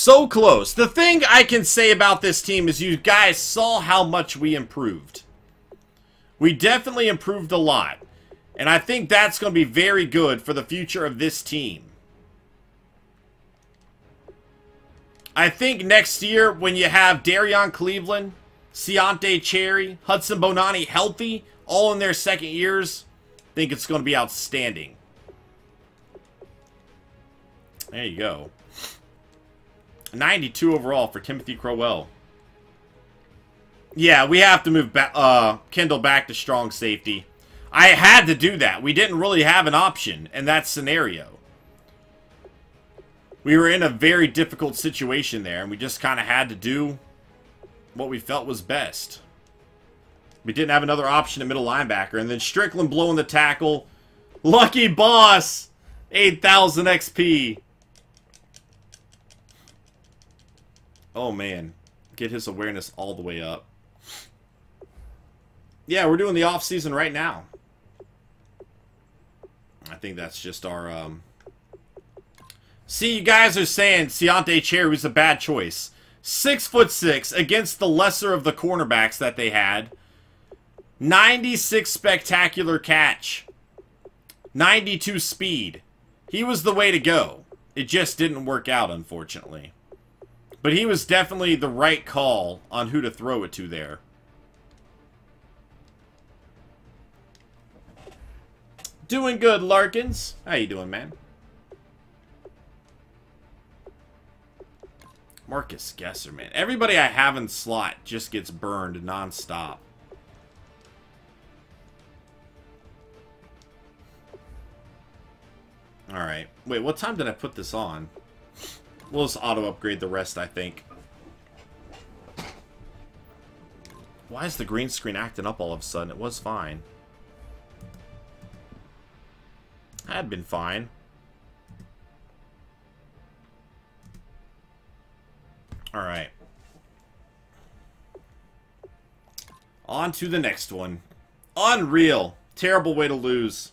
So close. The thing I can say about this team is you guys saw how much we improved. We definitely improved a lot. And I think that's going to be very good for the future of this team. I think next year when you have Darion Cleveland, Siante Cherry, Hudson Bonani healthy, all in their second years, I think it's going to be outstanding. There you go. 92 overall for Timothy Crowell. Yeah, we have to move Kendall back to strong safety. I had to do that. We didn't really have an option in that scenario. We were in a very difficult situation there, and we just kind of had to do what we felt was best. We didn't have another option at middle linebacker, and then Strickland blowing the tackle. Lucky boss! 8,000 XP. Oh, man. Get his awareness all the way up. Yeah, we're doing the off-season right now. I think that's just our, See, you guys are saying Siante Cherry was a bad choice. 6'6" against the lesser of the cornerbacks that they had. 96 spectacular catch. 92 speed. He was the way to go. It just didn't work out, unfortunately. But he was definitely the right call on who to throw it to there. Doing good, Larkins. How you doing, man? Marcus Gesser, man. Everybody I have in slot just gets burned nonstop. Alright. Wait, what time did I put this on? We'll just auto-upgrade the rest, I think. Why is the green screen acting up all of a sudden? It was fine. Had been fine. Alright. On to the next one. Unreal. Terrible way to lose.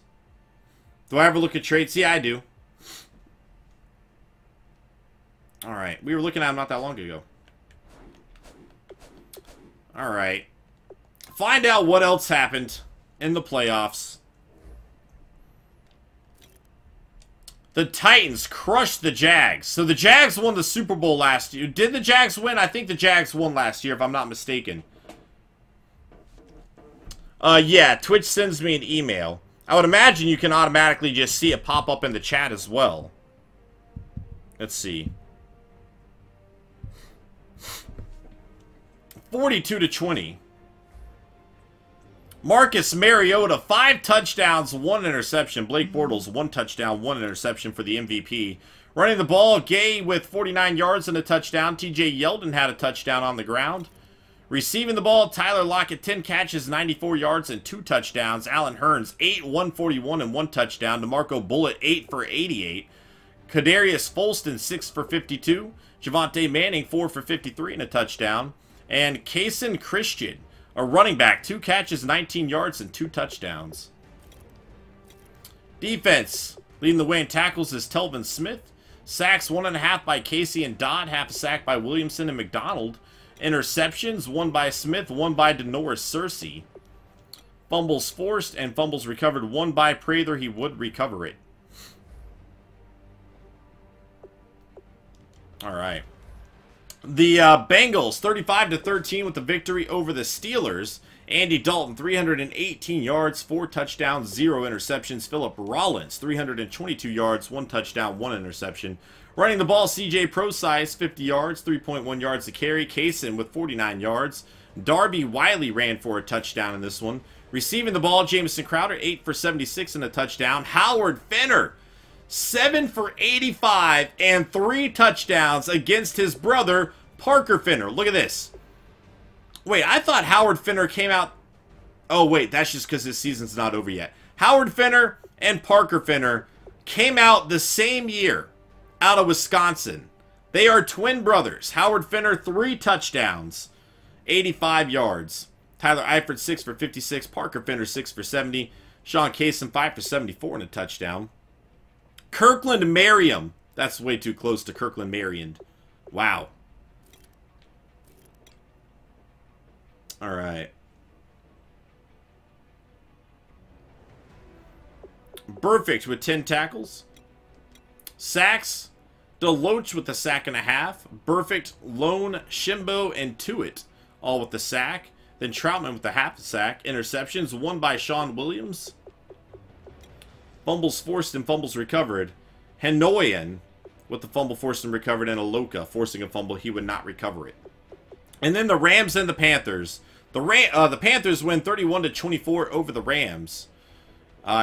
Do I ever look at trades? Yeah, I do. Alright. We were looking at him not that long ago. Alright. Find out what else happened in the playoffs. The Titans crushed the Jags. So the Jags won the Super Bowl last year. Did the Jags win? I think the Jags won last year, if I'm not mistaken. Yeah, Twitch sends me an email. I would imagine you can automatically just see it pop up in the chat as well. Let's see. 42-20. Marcus Mariota, 5 touchdowns, 1 interception. Blake Bortles, 1 touchdown, 1 interception for the MVP. Running the ball, Gay with 49 yards and a touchdown. TJ Yeldon had a touchdown on the ground. Receiving the ball, Tyler Lockett, 10 catches, 94 yards and 2 touchdowns. Allen Hurns, 8, 141 and 1 touchdown. DeMarco Bullitt, 8 for 88. Kadarius Folston, 6 for 52. Javonte Manning, 4 for 53 and a touchdown. And Kaysen Christian, a running back, 2 catches, 19 yards, and 2 touchdowns. Defense, leading the way in tackles is Telvin Smith. Sacks, 1.5 by Casey and Dodd, half a sack by Williamson and McDonald. Interceptions, 1 by Smith, 1 by Denoris Searcy. Fumbles forced and fumbles recovered, 1 by Prather. He would recover it. All right. The Bengals, 35-13 with the victory over the Steelers. Andy Dalton, 318 yards, 4 touchdowns, 0 interceptions. Philip Rollins, 322 yards, 1 touchdown, 1 interception. Running the ball, CJ Prosise, 50 yards, 3.1 yards to carry. Kaysen with 49 yards. Darby Wiley ran for a touchdown in this one. Receiving the ball, Jamison Crowder, 8 for 76 and a touchdown. Howard Fenner, 7 for 85 and 3 touchdowns against his brother, Parker Fenner. Look at this. Wait, I thought Howard Fenner came out... Oh, wait, that's just because his season's not over yet. Howard Fenner and Parker Fenner came out the same year out of Wisconsin. They are twin brothers. Howard Fenner, 3 touchdowns, 85 yards. Tyler Eifert, 6 for 56. Parker Fenner, 6 for 70. Sean Kaysen, 5 for 74 and a touchdown. Kirkland Merriam. That's way too close to Kirkland Marion. Wow. All right. Perfect with 10 tackles. Sacks. Deloach with the sack and a half. Perfect, Lone, Shimbo, and Tuitt all with the sack. Then Troutman with the half sack. Interceptions, one by Sean Williams. Fumbles forced and fumbles recovered. Hanoyan with the fumble forced and recovered, and Aloka forcing a fumble. He would not recover it. And then the Rams and the Panthers. The Panthers win 31-24 over the Rams.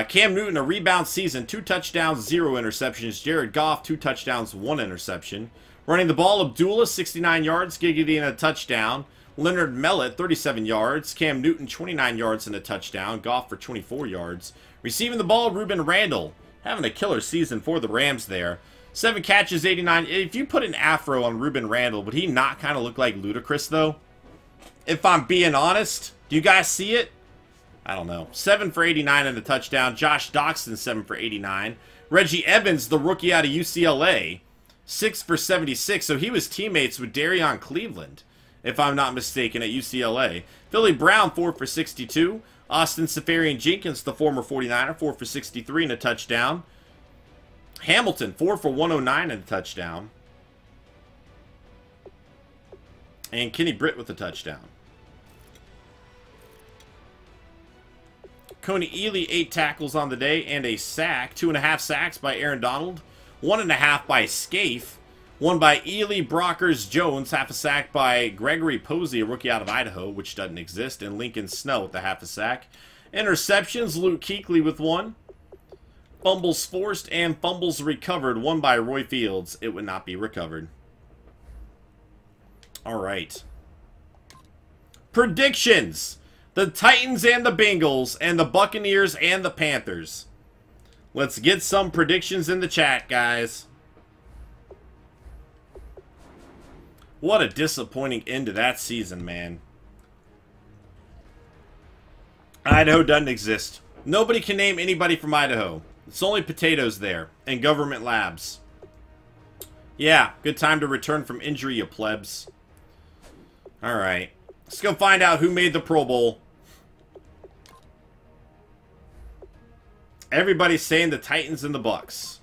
Cam Newton, a rebound season, 2 touchdowns, 0 interceptions. Jared Goff, 2 touchdowns, 1 interception. Running the ball, Abdullah, 69 yards, Giggity, and a touchdown. Leonard Mellett, 37 yards. Cam Newton, 29 yards and a touchdown. Goff for 24 yards. Receiving the ball, Ruben Randall, having a killer season for the Rams there. 7 catches, 89. If you put an afro on Ruben Randall, would he not kind of look like Ludacris, though? If I'm being honest, do you guys see it? I don't know. 7 for 89 and a touchdown. Josh Doxson, 7 for 89. Reggie Evans, the rookie out of UCLA, 6 for 76. So he was teammates with Darion Cleveland, if I'm not mistaken, at UCLA. Philly Brown, 4 for 62. Austin Seferian-Jenkins, the former 49er, 4 for 63 and a touchdown. Hamilton, 4 for 109 and a touchdown. And Kenny Britt with a touchdown. Coney Ely, 8 tackles on the day and a sack. 2.5 sacks by Aaron Donald. 1.5 by Scaife. 1 by Ely Brockers Jones. Half a sack by Gregory Posey, a rookie out of Idaho, which doesn't exist. And Lincoln Snell with the half a sack. Interceptions, Luke Kuechly with 1. Fumbles forced and fumbles recovered. 1 by Roy Fields. It would not be recovered. All right. Predictions. The Titans and the Bengals, and the Buccaneers and the Panthers. Let's get some predictions in the chat, guys. What a disappointing end to that season, man. Idaho doesn't exist. Nobody can name anybody from Idaho. It's only potatoes there, and government labs. Yeah, good time to return from injury, you plebs. Alright. Let's go find out who made the Pro Bowl. Everybody's saying the Titans and the Bucks.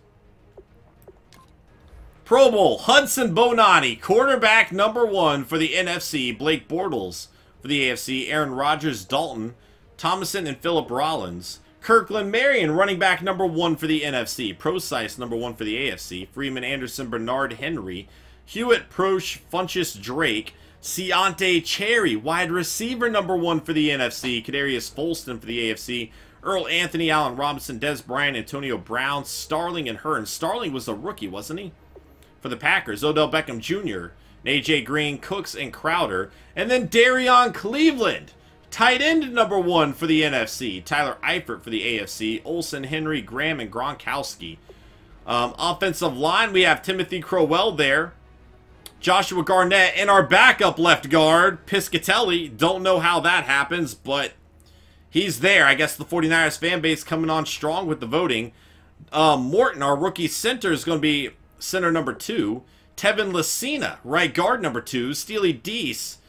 Pro Bowl, Hudson Bonani, quarterback #1 for the NFC. Blake Bortles for the AFC. Aaron Rodgers, Dalton, Thomason, and Phillip Rollins. Kirkland Marion, running back #1 for the NFC. Procise, #1 for the AFC. Freeman Anderson, Bernard Henry. Hewitt, Proche, Funchess, Drake. Ciante Cherry, wide receiver #1 for the NFC. Kadarius Folston for the AFC. Earl Anthony, Allen Robinson, Dez Bryant, Antonio Brown, Starling, and Hearn. Starling was a rookie, wasn't he? For the Packers. Odell Beckham Jr., A.J. Green, Cooks, and Crowder. And then Darion Cleveland, tight end #1 for the NFC. Tyler Eifert for the AFC. Olsen, Henry, Graham, and Gronkowski. Offensive line, we have Timothy Crowell there. Joshua Garnett, and our backup left guard, Piscatelli. Don't know how that happens, but he's there. I guess the 49ers fan base coming on strong with the voting. Morton, our rookie center, is going to be center #2. Tevin Lacina, right guard #2. Steely Deese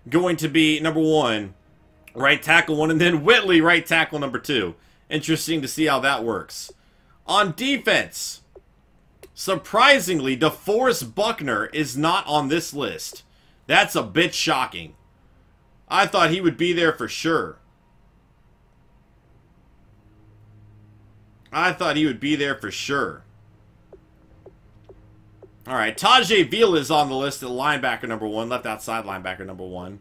going to be #1, right tackle 1. And then Whitley, right tackle #2. Interesting to see how that works. On defense, surprisingly, DeForest Buckner is not on this list. That's a bit shocking. I thought he would be there for sure. I thought he would be there for sure. All right, Tajay Vila is on the list at linebacker #1, left outside linebacker #1.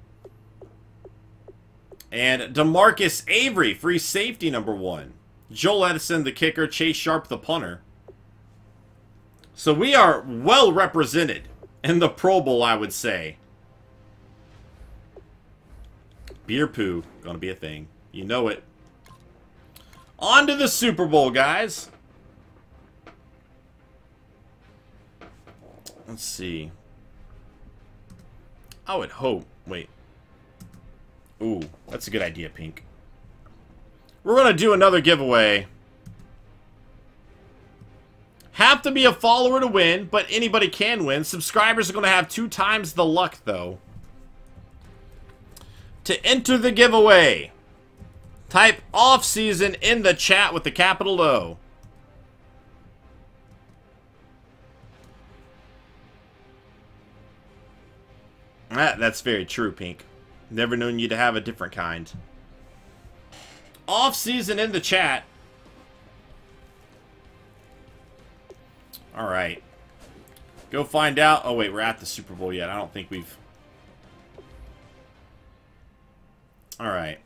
And DeMarcus Avery, free safety #1. Joel Edison, the kicker. Chase Sharp, the punter. So we are well represented in the Pro Bowl, I would say. Beer poo, gonna be a thing. You know it. On to the Super Bowl, guys. Let's see. I would hope. Wait. Ooh, that's a good idea, Pink. We're gonna do another giveaway. Have to be a follower to win, but anybody can win. Subscribers are going to have 2 times the luck, though. To enter the giveaway, type Offseason in the chat with the capital O. That's very true, Pink. Never known you to have a different kind. Offseason in the chat. Alright. Go find out. Oh, wait, we're at the Super Bowl yet. I don't think we've... Alright.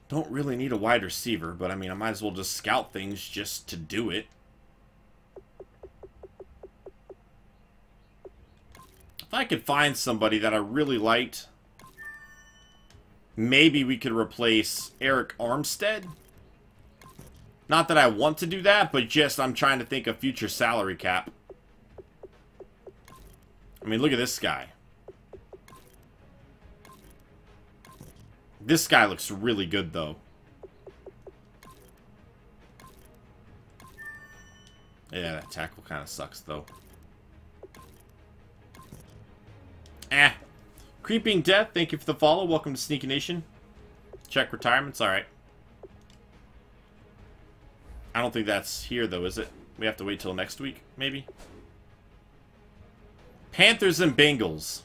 Don't really need a wide receiver, but I mean, I might as well just scout things just to do it. If I could find somebody that I really liked, maybe we could replace Eric Armstead. Not that I want to do that, but just I'm trying to think of future salary cap. I mean, look at this guy. This guy looks really good, though. Yeah, that tackle kind of sucks, though. Creeping Death, thank you for the follow. Welcome to SnEaKyNation. Check retirements, alright. I don't think that's here, though, is it? We have to wait till next week, maybe? Panthers and Bengals.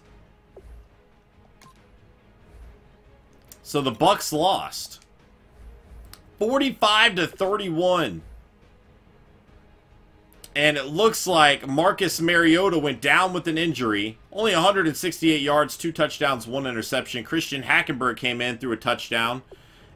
So the Bucks lost. 45-31. And it looks like Marcus Mariota went down with an injury. Only 168 yards, 2 touchdowns, 1 interception. Christian Hackenberg came in, threw a touchdown.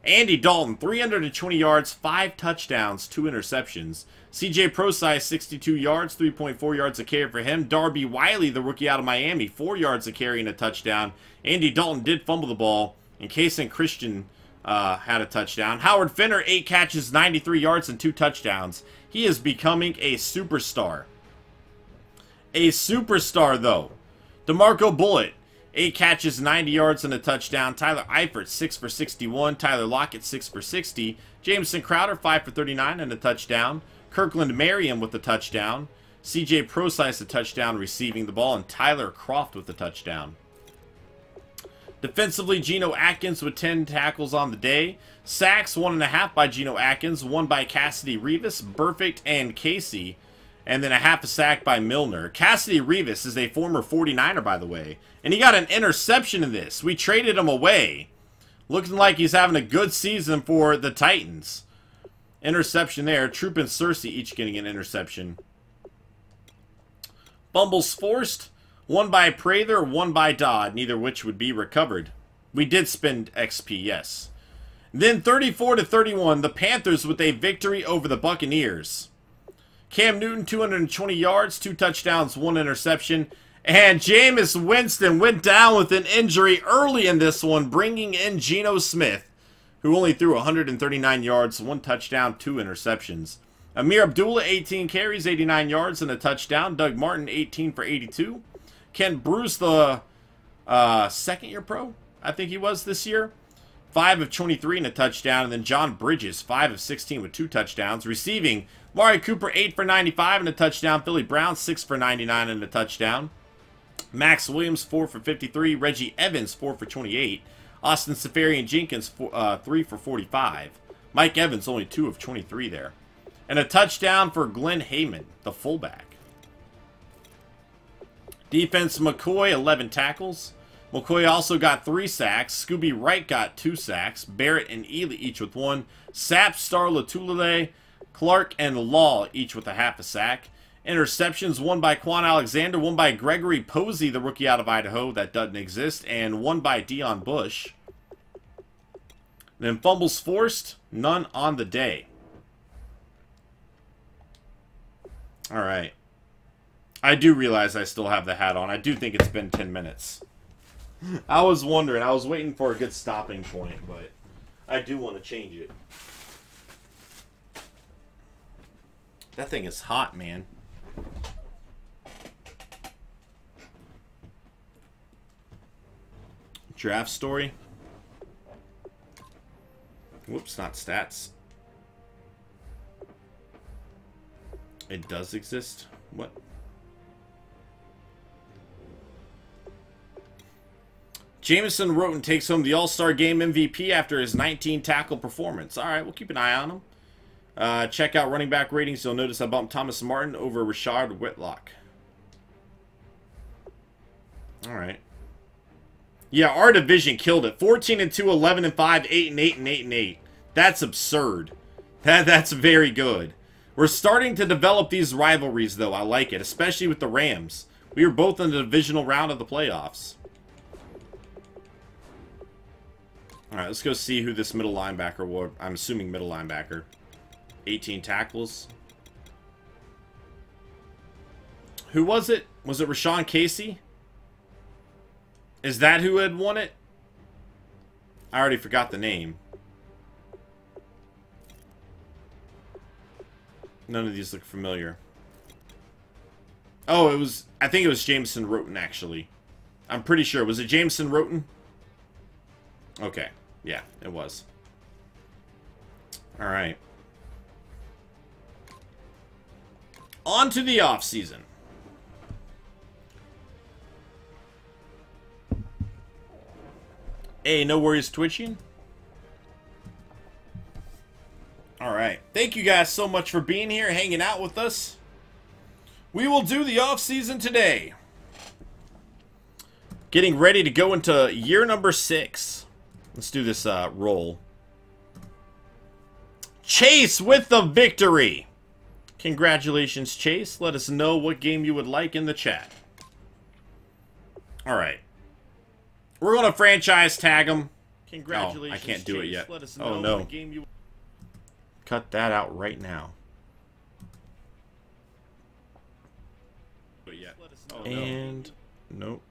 Andy Dalton, 320 yards, 5 touchdowns, 2 interceptions. CJ Prosise, 62 yards, 3.4 yards a carry for him. Darby Wiley, the rookie out of Miami, 4 yards a carry and a touchdown. Andy Dalton did fumble the ball. And Kason Christian had a touchdown. Howard Finner, 8 catches, 93 yards, and 2 touchdowns. He is becoming a superstar. A superstar, though. DeMarco Bullitt, 8 catches, 90 yards, and a touchdown. Tyler Eifert, 6 for 61. Tyler Lockett, 6 for 60. Jameson Crowder, 5 for 39 and a touchdown. Kirkland Merriam with a touchdown. CJ Prosise, a touchdown receiving the ball. And Tyler Croft with a touchdown. Defensively, Geno Atkins with 10 tackles on the day. Sacks, 1.5 by Geno Atkins, 1 by Cassidy Revis, Burfict, and Casey. And then a half a sack by Milner. Cassidy Revis is a former 49er, by the way. And he got an interception in this. We traded him away. Looking like he's having a good season for the Titans. Interception there. Troop and Cersei each getting an interception. Fumbles forced. 1 by Prather, 1 by Dodd, neither which would be recovered. We did spend XP, yes. Then 34-31, the Panthers with a victory over the Buccaneers. Cam Newton, 220 yards, 2 touchdowns, 1 interception. And Jameis Winston went down with an injury early in this one, bringing in Geno Smith, who only threw 139 yards, 1 touchdown, 2 interceptions. Amir Abdullah, 18 carries, 89 yards, and a touchdown. Doug Martin, 18 for 82. Kent Bruce, the second-year pro, I think he was this year. 5 of 23 and a touchdown. And then John Bridges, 5 of 16 with 2 touchdowns. Receiving, Mari Cooper, 8 for 95 and a touchdown. Philly Brown, 6 for 99 and a touchdown. Max Williams, 4 for 53. Reggie Evans, 4 for 28. Austin Seferian-Jenkins, 3 for 45. Mike Evans, only 2 of 23 there. And a touchdown for Glenn Heyman, the fullback. Defense, McCoy, 11 tackles. McCoy also got 3 sacks. Scooby Wright got 2 sacks. Barrett and Ely each with 1. Sapp, Star, Latulele, Clark, and Law each with a half a sack. Interceptions, 1 by Quan Alexander, 1 by Gregory Posey, the rookie out of Idaho, that doesn't exist, and 1 by Dion Bush. Then fumbles forced, none on the day. All right. I do realize I still have the hat on. I do think it's been 10 minutes. I was wondering. I was waiting for a good stopping point, but I do want to change it. That thing is hot, man. Draft story. Whoops, not stats. It does exist? What? Jameson Roten takes home the All-Star Game MVP after his 19-tackle performance. All right, we'll keep an eye on him. Check out running back ratings. You'll notice I bumped Thomas Martin over Rashard Whitlock. All right. Yeah, our division killed it. 14-2, 11-5, 8-8, and 8-8. That's absurd. That's very good. We're starting to develop these rivalries, though. I like it, especially with the Rams. We were both in the divisional round of the playoffs. All right, let's go see who this middle linebacker was. I'm assuming middle linebacker. 18 tackles. Who was it? Was it Rashawn Casey? Is that who had won it? I already forgot the name. None of these look familiar. Oh, it was... I think it was Jameson Roten, actually. I'm pretty sure. Was it Jameson Roten? Okay. Yeah, it was. Alright. On to the offseason. Hey, no worries twitching. Alright. Thank you guys so much for being here, hanging out with us. We will do the offseason today. Getting ready to go into year number 6. Let's do this roll. Chase with the victory. Congratulations, Chase. Let us know what game you would like in the chat. Alright. We're going to franchise tag him. Congratulations, I can't do Chase. It yet. Let us know oh, no. What game you... Cut that out right now. But yeah. Oh, and... No. Nope.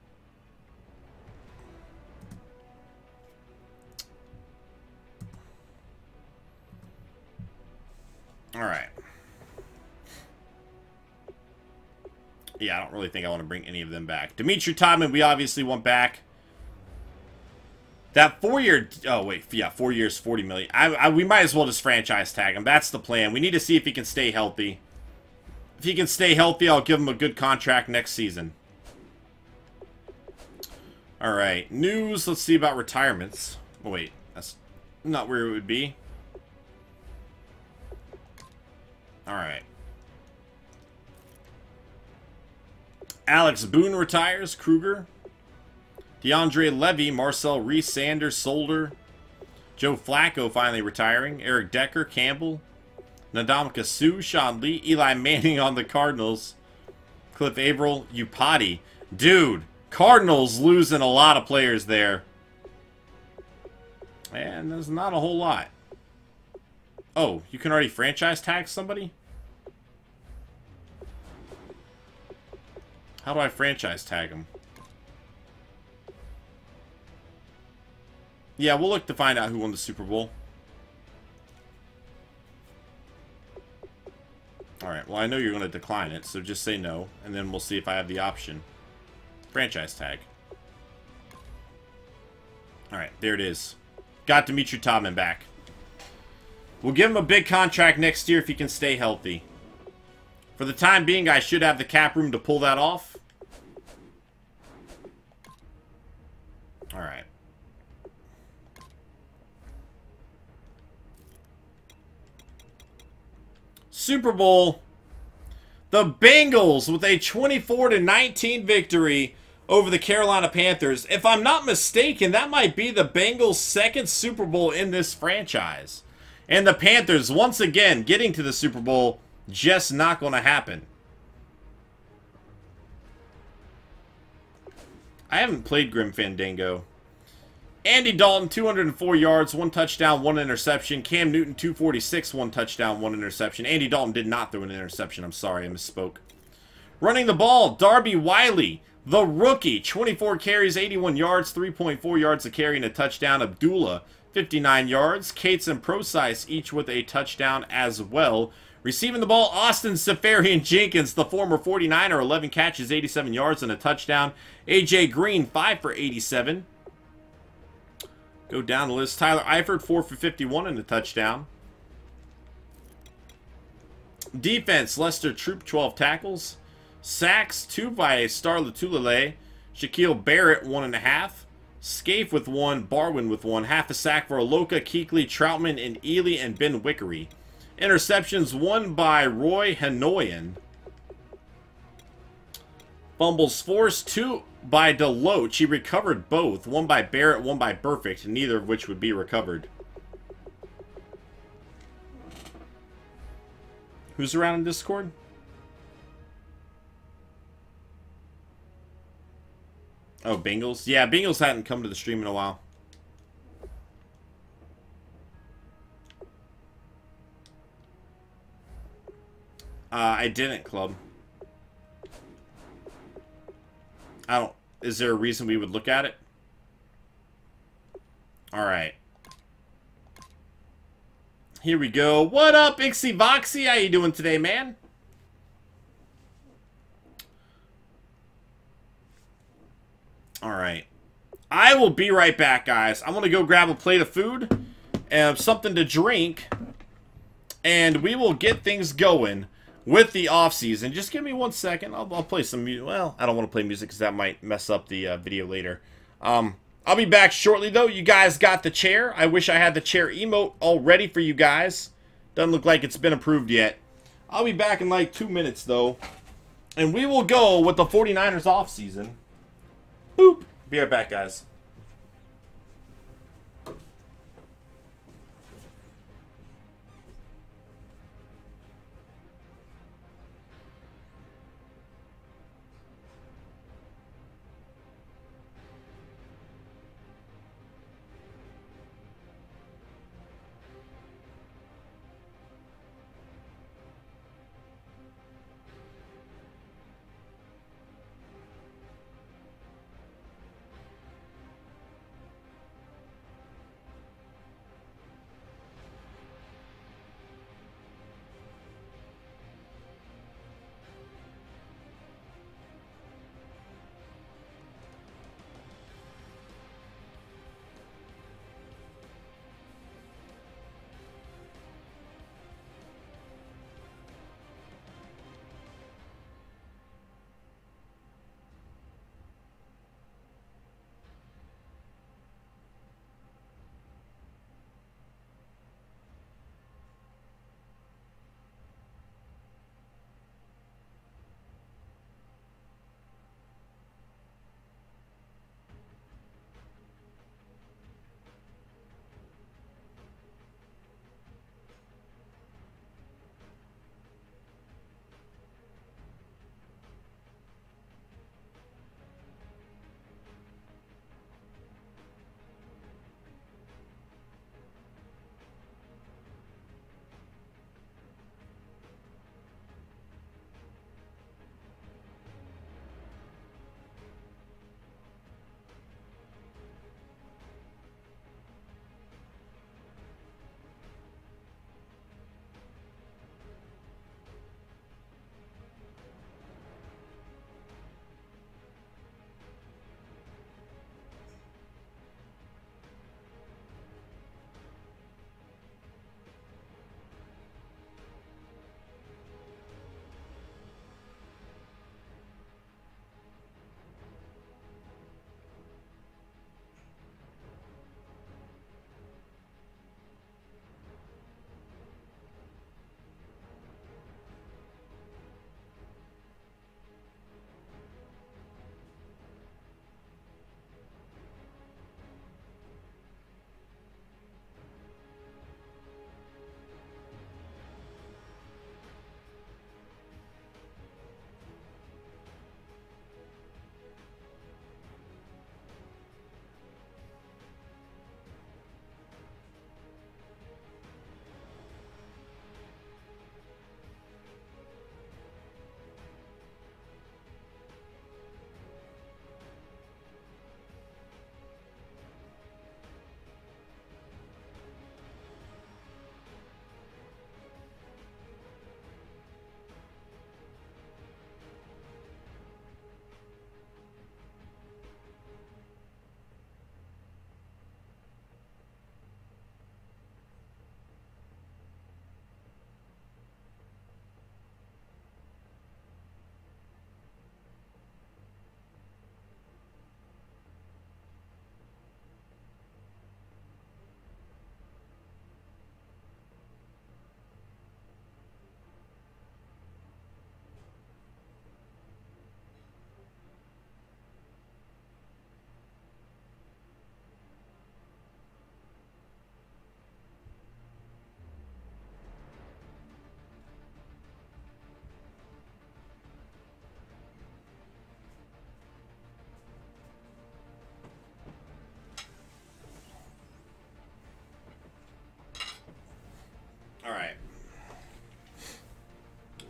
Alright. Yeah, I don't really think I want to bring any of them back. Dimitri Todman, we obviously want back. That 4-year... Oh, wait. Yeah, 4 years, 40 million. We might as well just franchise tag him. That's the plan. We need to see if he can stay healthy. If he can stay healthy, I'll give him a good contract next season. Alright. News. Let's see about retirements. Oh, wait. That's not where it would be. Alright. Alex Boone retires. Kruger. DeAndre Levy, Marcel Reese, Sanders, Solder. Joe Flacco finally retiring. Eric Decker, Campbell. Ndamukong Suh, Sean Lee. Eli Manning on the Cardinals. Cliff Averill, Upati. Dude, Cardinals losing a lot of players there. And there's not a whole lot. Oh, you can already franchise tag somebody? How do I franchise tag them? Yeah, we'll look to find out who won the Super Bowl. Alright, well I know you're going to decline it, so just say no, and then we'll see if I have the option. Franchise tag. Alright, there it is. Got Dimitri Todman back. We'll give him a big contract next year if he can stay healthy. For the time being, I should have the cap room to pull that off. Alright. Super Bowl. The Bengals with a 24-19 victory over the Carolina Panthers. If I'm not mistaken, that might be the Bengals' second Super Bowl in this franchise. And the Panthers, once again, getting to the Super Bowl, just not going to happen. I haven't played Grim Fandango. Andy Dalton, 204 yards, 1 touchdown, 1 interception. Cam Newton, 246, 1 touchdown, 1 interception. Andy Dalton did not throw an interception. I'm sorry, I misspoke. Running the ball, Darby Wiley, the rookie, 24 carries, 81 yards, 3.4 yards a carry and a touchdown. Abdullah, 59 yards. Cates and Procise, each with a touchdown as well. Receiving the ball, Austin Seferian-Jenkins, the former 49er, 11 catches, 87 yards and a touchdown. A.J. Green, 5 for 87. Go down the list. Tyler Eifert, 4 for 51 and a touchdown. Defense, Leicester Troop 12 tackles. Sacks, 2 by Star Latulele. Shaquille Barrett, 1.5. Scaife with 1. Barwin with 1. Half a sack for Aloka, Keekly, Troutman, and Ely, and Ben Wickery. Interceptions, 1 by Roy Hanoyan. Fumbles forced, 2 by Deloach. He recovered both. 1 by Barrett, 1 by Perfect, neither of which would be recovered. Who's around in Discord? Oh, Bengals? Yeah, Bengals hadn't come to the stream in a while. I didn't, Club. I don't... Is there a reason we would look at it? Alright. Here we go. What up, xxSnEaKy-Px? How you doing today, man? Alright. I will be right back, guys. I'm going to go grab a plate of food and something to drink. And we will get things going with the off-season. Just give me 1 second. I'll play some music. Well, I don't want to play music because that might mess up the video later. I'll be back shortly, though. You guys got the chair. I wish I had the chair emote all ready for you guys. Doesn't look like it's been approved yet. I'll be back in like 2 minutes, though. And we will go with the 49ers offseason. Boop. Be right back, guys.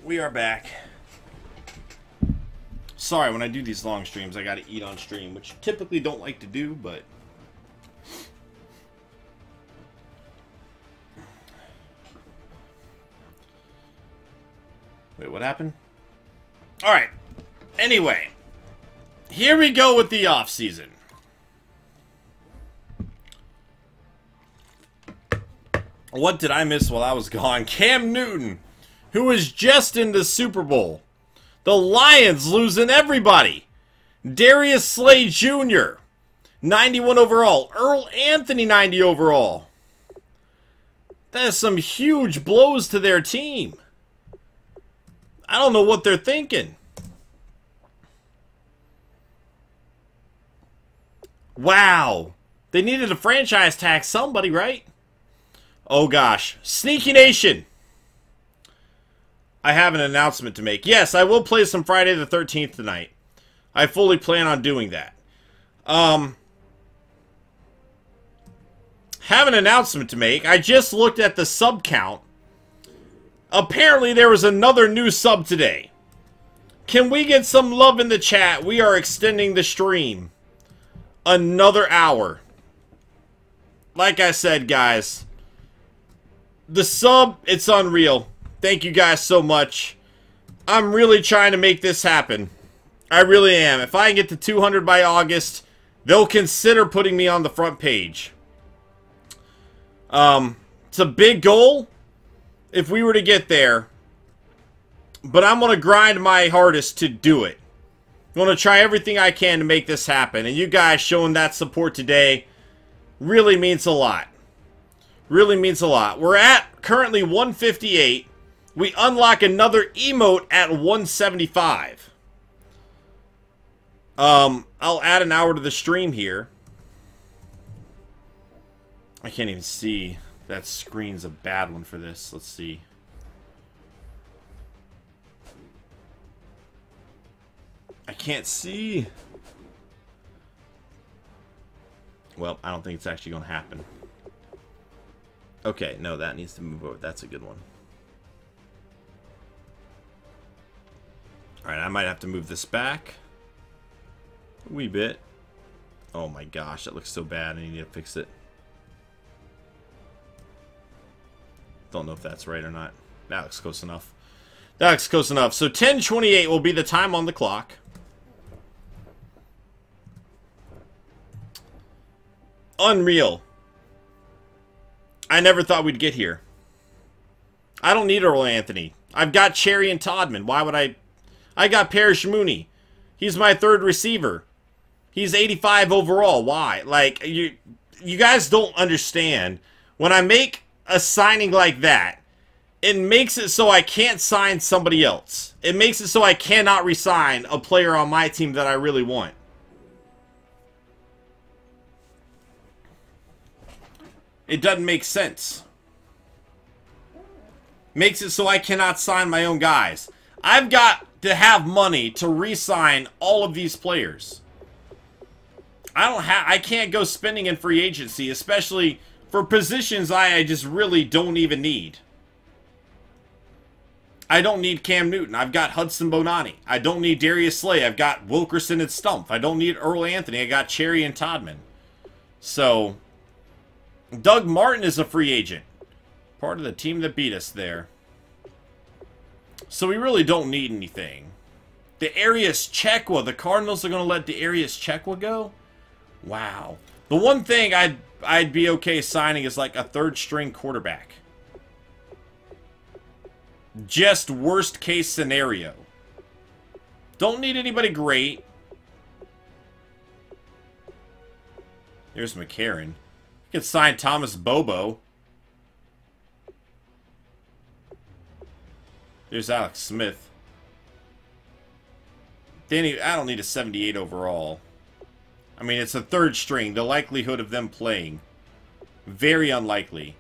We are back. Sorry, when I do these long streams, I gotta eat on stream, which typically don't like to do, but... Wait, what happened? Alright. Anyway. Here we go with the offseason. What did I miss while I was gone? Cam Newton, who was just in the Super Bowl. The Lions losing everybody. Darius Slay Jr., 91 overall. Earl Anthony, 90 overall. That is some huge blows to their team. I don't know what they're thinking. Wow. They needed a franchise tag somebody, right? Oh gosh. SnEaKyNation. I have an announcement to make. Yes, I will play some Friday the 13th tonight. I fully plan on doing that. Have an announcement to make. I just looked at the sub count. Apparently there was another new sub today. Can we get some love in the chat? We are extending the stream another hour. Like I said, guys, the sub, it's unreal. Thank you guys so much. I'm really trying to make this happen. I really am. If I can get to 200 by August, they'll consider putting me on the front page. It's a big goal if we were to get there. But I'm going to grind my hardest to do it. I'm going to try everything I can to make this happen. And you guys showing that support today really means a lot. Really means a lot. We're at currently 158. We unlock another emote at 175. I'll add an hour to the stream here. I can't even see. That screen's a bad one for this. Let's see. I can't see. Well, I don't think it's actually going to happen. Okay, no, that needs to move over. That's a good one. Alright, I might have to move this back a wee bit. Oh my gosh, that looks so bad. I need to fix it. Don't know if that's right or not. That looks close enough. That looks close enough. So 10:28 will be the time on the clock. Unreal. I never thought we'd get here. I don't need Earl Anthony. I've got Cherry and Todman. Why would I got Parrish Mooney. He's my third receiver. He's 85 overall. Why? Like, you guys don't understand. When I make a signing like that, it makes it so I can't sign somebody else. It makes it so I cannot re-sign a player on my team that I really want. It doesn't make sense. Makes it so I cannot sign my own guys. I've got to have money to re-sign all of these players. I can't go spending in free agency, especially for positions I just really don't even need. I don't need Cam Newton. I've got Hudson Bonani. I don't need Darius Slay. I've got Wilkerson and Stumpf. I don't need Earl Anthony. I got Cherry and Todman. So, Doug Martin is a free agent. Part of the team that beat us there. So we really don't need anything. Darius Chekwa. The Cardinals are going to let Darius Chekwa go? Wow. The one thing I'd be okay signing is like a third string quarterback. Just worst case scenario. Don't need anybody great. Here's McCarron. You could sign Thomas Bobo. There's Alex Smith. Danny, I don't need a 78 overall. I mean, it's a third string. The likelihood of them playing, very unlikely.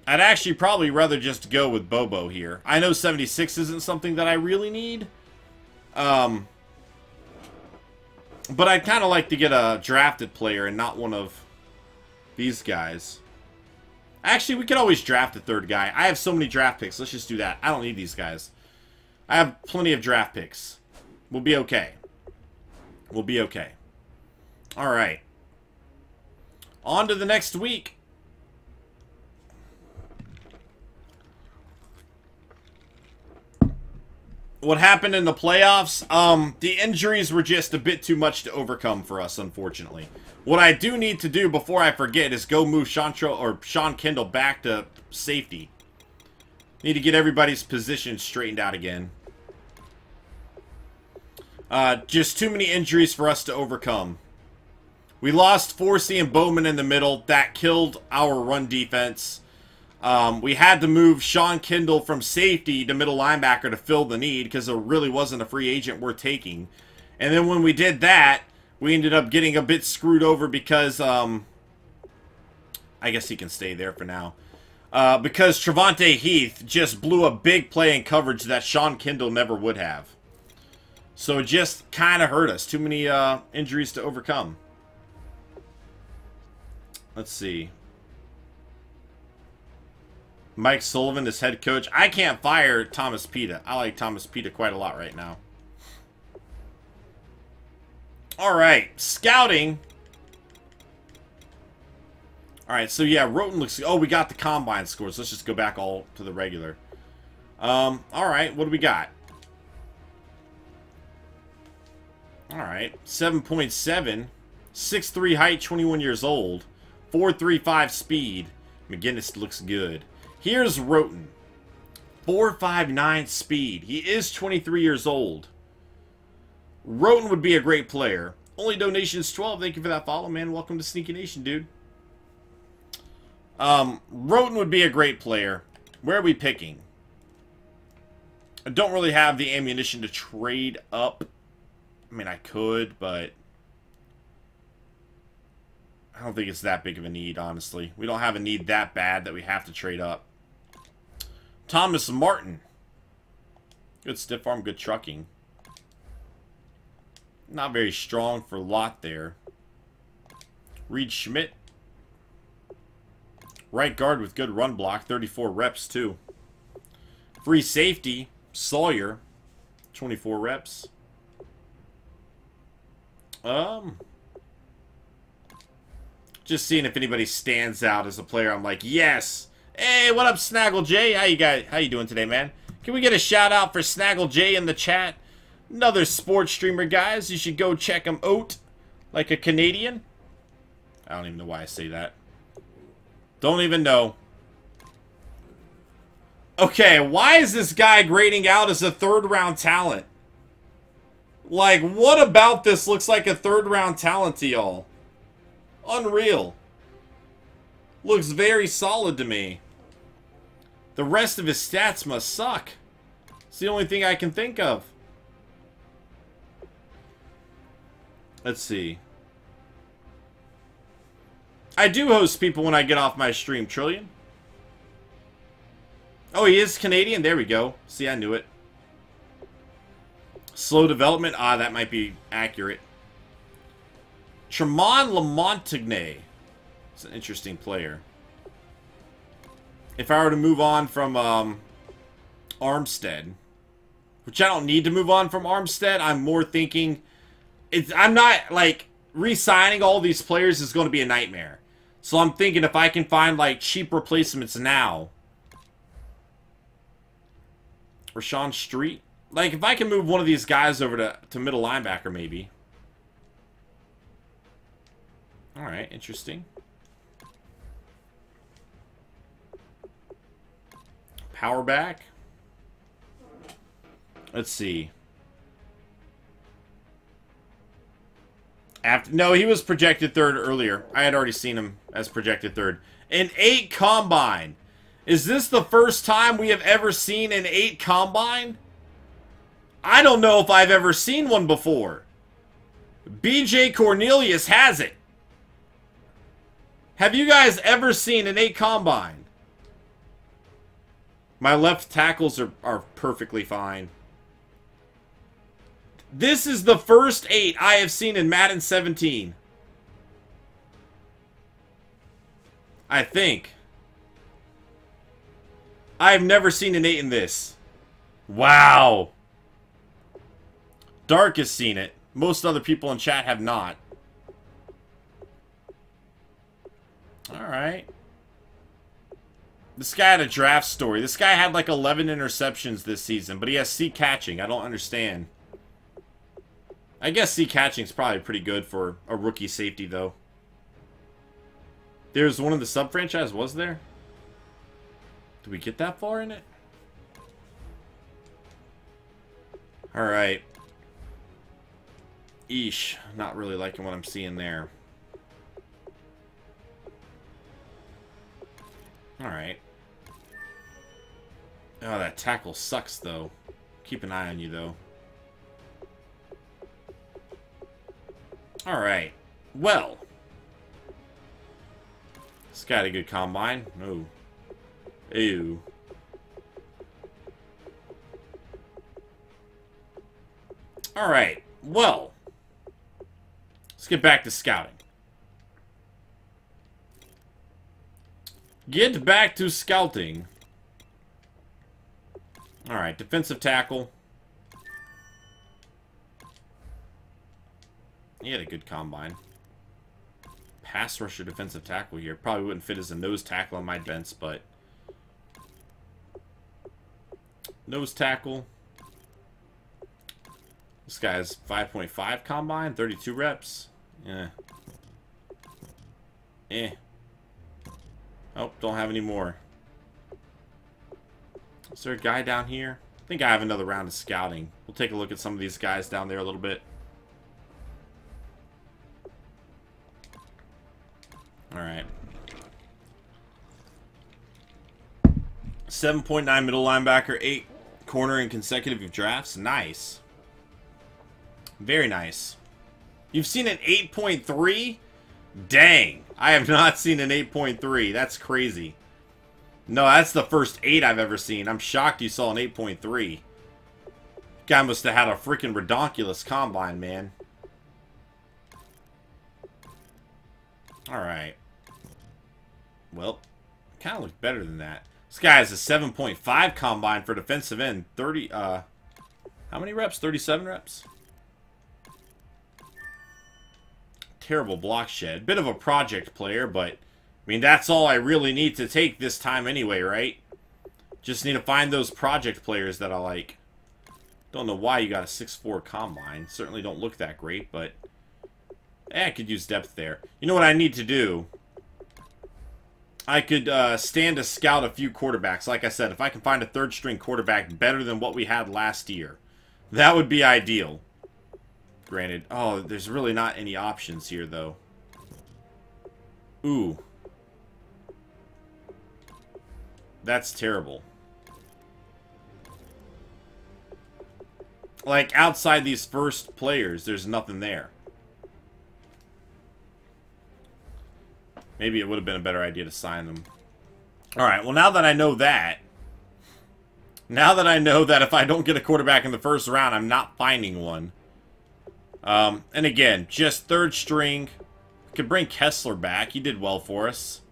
I'd actually probably rather just go with Bobo here. I know 76 isn't something that I really need. But I'd kind of like to get a drafted player and not one of these guys. Actually, we could always draft a third guy. I have so many draft picks. Let's just do that. I don't need these guys. I have plenty of draft picks. We'll be okay. We'll be okay. All right. On to the next week. What happened in the playoffs? The injuries were just a bit too much to overcome for us, unfortunately. What I do need to do before I forget is go move Sean Kendall back to safety. Need to get everybody's position straightened out again. Just too many injuries for us to overcome. We lost Forsey and Bowman in the middle. That killed our run defense. We had to move Sean Kendall from safety to middle linebacker to fill the need because there really wasn't a free agent worth taking. And then when we did that, we ended up getting a bit screwed over because, I guess he can stay there for now. Because Trevante Heath just blew a big play in coverage that Sean Kendall never would have. So it just kind of hurt us. Too many injuries to overcome. Let's see. Mike Sullivan is head coach. I can't fire Thomas Pita. I like Thomas Pita quite a lot right now. Alright, scouting. Alright, so yeah, Roten looks... Oh, we got the combine scores. Let's just go back all to the regular. Alright, what do we got? Alright, 7.7. 6'3" height, 21 years old. 4.35 speed. McGinnis looks good. Here's Roten. 4.59 speed. He is 23 years old. Roten would be a great player. Only donations 12. Thank you for that follow, man. Welcome to SnEaKyNation, dude. Roten would be a great player. Where are we picking? I don't really have the ammunition to trade up. I mean, I could, but I don't think it's that big of a need, honestly. We don't have a need that bad that we have to trade up. Thomas Martin. Good stiff arm, good trucking. Not very strong for lot there. Reed Schmidt. Right guard with good run block. 34 reps, too. Free safety. Sawyer. 24 reps. Just seeing if anybody stands out as a player. I'm like, yes. Hey, what up, Snaggle J? How you doing today, man? Can we get a shout out for Snaggle J in the chat? Another sports streamer, guys. You should go check him out. Like a Canadian. I don't even know why I say that. Don't even know. Okay, why is this guy grading out as a third-round talent? Like, what about this looks like a third-round talent to y'all? Unreal. Looks very solid to me. The rest of his stats must suck. It's the only thing I can think of. Let's see. I do host people when I get off my stream, Trillion. Oh, he is Canadian? There we go. See, I knew it. Slow development? Ah, that might be accurate. Tremont Lamontagne. It's an interesting player. If I were to move on from Armstead, which I don't need to move on from Armstead, I'm more thinking... I'm not, like, re-signing all these players is going to be a nightmare. So I'm thinking if I can find, like, cheap replacements now. Rashawn Street. Like, if I can move one of these guys over to middle linebacker, maybe. Alright, interesting. Power back. Let's see. No, he was projected third earlier. I had already seen him as projected third. An 8 combine. Is this the first time we have ever seen an 8 combine? I don't know if I've ever seen one before. BJ Cornelius has it. Have you guys ever seen an 8 combine? My left tackles are perfectly fine. This is the first 8 I have seen in Madden 17. I think. I've never seen an 8 in this. Wow. Dark has seen it. Most other people in chat have not. Alright. This guy had a draft story. This guy had like 11 interceptions this season, but he has C catching. I don't understand. I guess C catching is probably pretty good for a rookie safety, though. There's one of the sub-franchise, was there? Did we get that far in it? Alright. Eesh. Not really liking what I'm seeing there. Alright. Oh, that tackle sucks, though. Keep an eye on you, though. Alright. Well. This guy had a good combine. No. Ew. Alright. Well. Let's get back to scouting. Get back to scouting. Alright, defensive tackle. He had a good combine. Pass rusher, defensive tackle here. Probably wouldn't fit as a nose tackle on my bench, but... Nose tackle. This guy's 5.5 combine, 32 reps. Yeah. Oh, don't have any more. Is there a guy down here? I think I have another round of scouting. We'll take a look at some of these guys down there a little bit. Alright. 7.9 middle linebacker, 8 corner in consecutive drafts. Nice. Very nice. You've seen an 8.3? Dang. I have not seen an 8.3. That's crazy. No, that's the first 8 I've ever seen. I'm shocked you saw an 8.3. Guy must have had a freaking redonkulous combine, man. Alright. Well, kind of looked better than that. This guy has a 7.5 combine for defensive end. 30, how many reps? 37 reps? Terrible block shed. Bit of a project player, but, I mean, that's all I really need to take this time anyway, right? Just need to find those project players that I like. Don't know why you got a 6'4 combine. Certainly don't look that great, but... I could use depth there. You know what I need to do? I could stand to scout a few quarterbacks. Like I said, if I can find a third-string quarterback better than what we had last year, that would be ideal. Granted. Oh, there's really not any options here, though. Ooh. That's terrible. Like, outside these first players, there's nothing there. Maybe it would have been a better idea to sign them. Alright, well, now that I know that... Now that I know that if I don't get a quarterback in the first round, I'm not finding one. And again, just third string. Could bring Kessler back. He did well for us.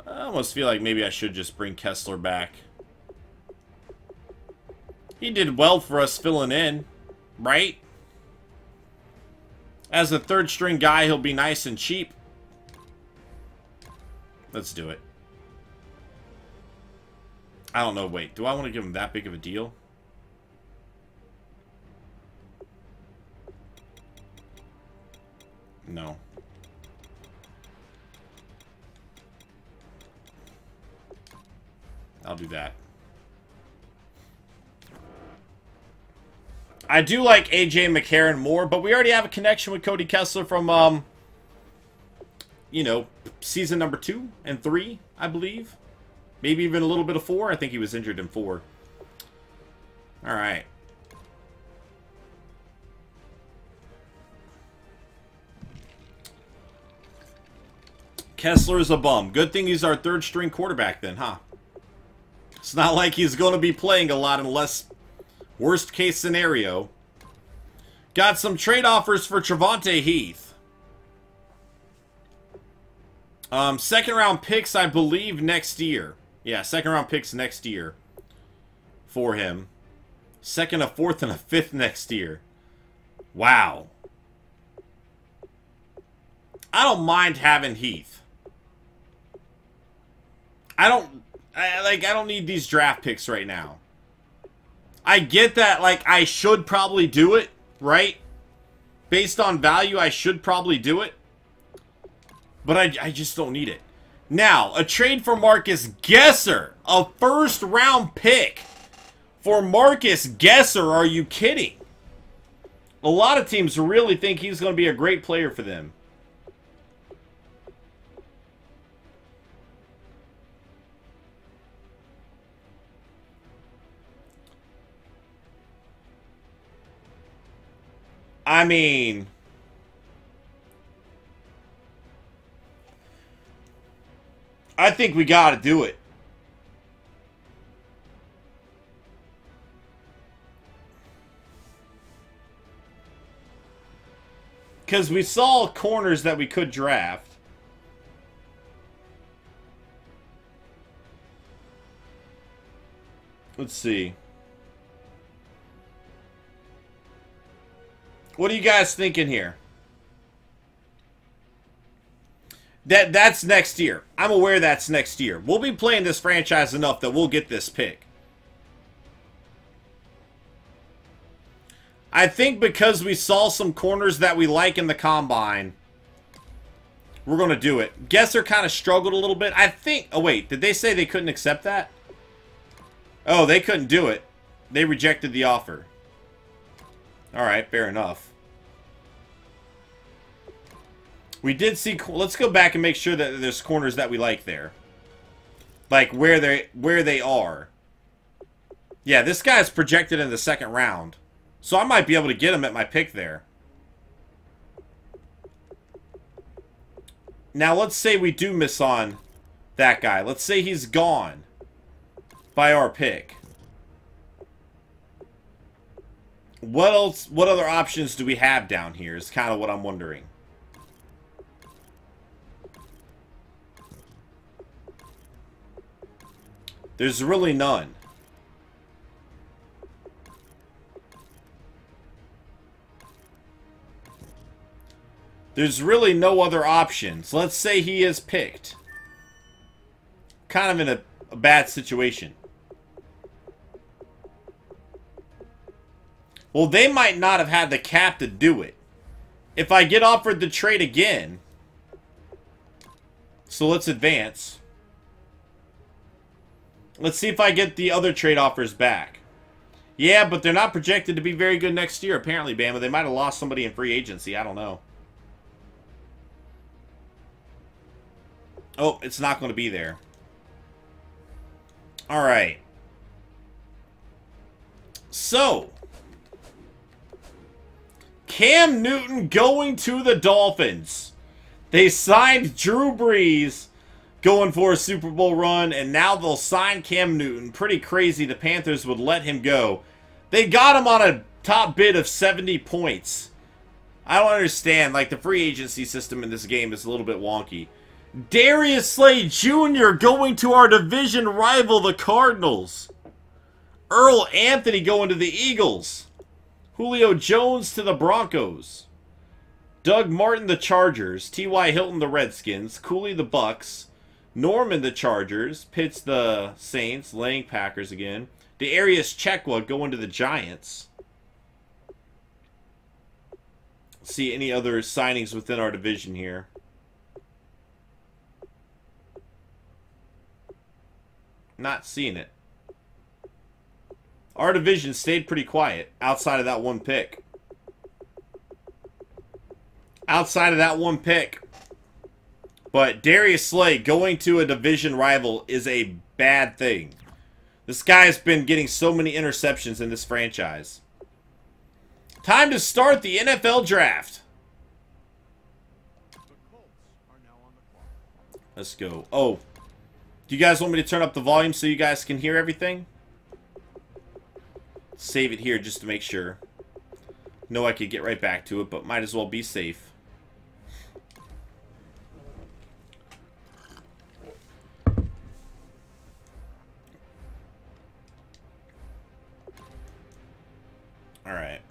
I almost feel like maybe I should just bring Kessler back. He did well for us filling in, right? As a third string guy, he'll be nice and cheap. Let's do it. I don't know, wait. Do I want to give him that big of a deal? No. I'll do that. I do like AJ McCarron more, but we already have a connection with Cody Kessler from, you know, season number 2 and 3, I believe. Maybe even a little bit of 4. I think he was injured in 4. Alright. Kessler is a bum. Good thing he's our third string quarterback then, huh? It's not like he's going to be playing a lot unless... Worst case scenario. Got some trade offers for Trevonte Heath. Second round picks, I believe, next year. Yeah, second round picks next year. For him. Second, a fourth, and a fifth next year. Wow. I don't mind having Heath. I don't need these draft picks right now. I get that, like, I should probably do it, right? Based on value, I should probably do it. But I just don't need it. Now, a trade for Marcus Gesser. A first-round pick for Marcus Gesser. Are you kidding? A lot of teams really think he's going to be a great player for them. I mean, I think we got to do it. Because we saw corners that we could draft. Let's see. What are you guys thinking here? That's next year. I'm aware that's next year. We'll be playing this franchise enough that we'll get this pick. I think because we saw some corners that we like in the combine, we're going to do it. Gesser kind of struggled a little bit. I think... Oh, wait. Did they say they couldn't accept that? Oh, they couldn't do it. They rejected the offer. Alright, fair enough. We did see... Let's go back and make sure that there's corners that we like there. Like, where they are. Yeah, this guy's projected in the second round. So I might be able to get him at my pick there. Now, let's say we do miss on that guy. Let's say he's gone by our pick. What else? What other options do we have down here is kind of what I'm wondering. There's really none. There's really no other options. Let's say he is picked. Kind of in a bad situation. Well, they might not have had the cap to do it. If I get offered the trade again... So let's advance. Let's see if I get the other trade offers back. Yeah, but they're not projected to be very good next year, apparently, Bama. They might have lost somebody in free agency. I don't know. Oh, it's not going to be there. Alright. So... Cam Newton going to the Dolphins. They signed Drew Brees going for a Super Bowl run, and now they'll sign Cam Newton. Pretty crazy the Panthers would let him go. They got him on a top bid of 70 points. I don't understand. Like, the free agency system in this game is a little bit wonky. Darius Slay Jr. going to our division rival, the Cardinals. Earl Anthony going to the Eagles. Julio Jones to the Broncos. Doug Martin, the Chargers. T.Y. Hilton, the Redskins. Cooley, the Bucks. Norman, the Chargers. Pitts, the Saints. Lang, Packers again. Darius Chekwa going to the Giants. See any other signings within our division here. Not seeing it. Our division stayed pretty quiet outside of that one pick. Outside of that one pick. But Darius Slay going to a division rival is a bad thing. This guy has been getting so many interceptions in this franchise. Time to start the NFL draft. Let's go. Oh, do you guys want me to turn up the volume so you guys can hear everything? Save it here just to make sure. Know I could get right back to it, but might as well be safe. All right.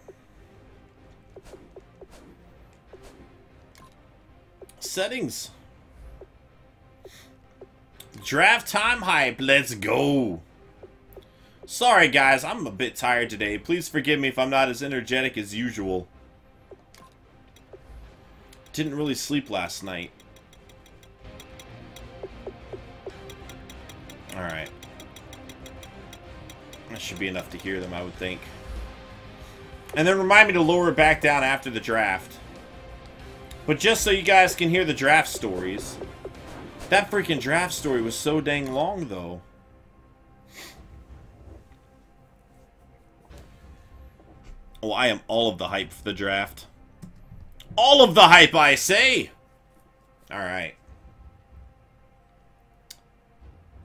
Settings. Draft time hype. Let's go. Sorry, guys. I'm a bit tired today. Please forgive me if I'm not as energetic as usual. Didn't really sleep last night. Alright. That should be enough to hear them, I would think. And then remind me to lower it back down after the draft. But just so you guys can hear the draft stories. That freaking draft story was so dang long, though. Oh, I am all of the hype for the draft. All of the hype, I say! Alright.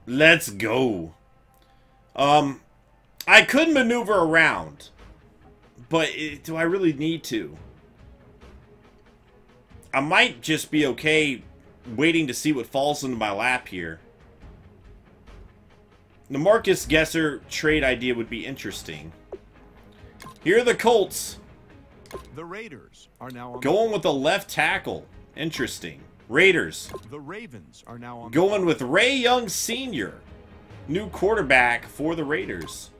Let's go. I could maneuver around. But do I really need to? I might just be okay waiting to see what falls into my lap here. The Marcus Gesser trade idea would be interesting. Here are the Colts. The Raiders are now on going with a left tackle. Interesting. Raiders. The Ravens are now on going with Ray Young Sr., new quarterback for the Raiders.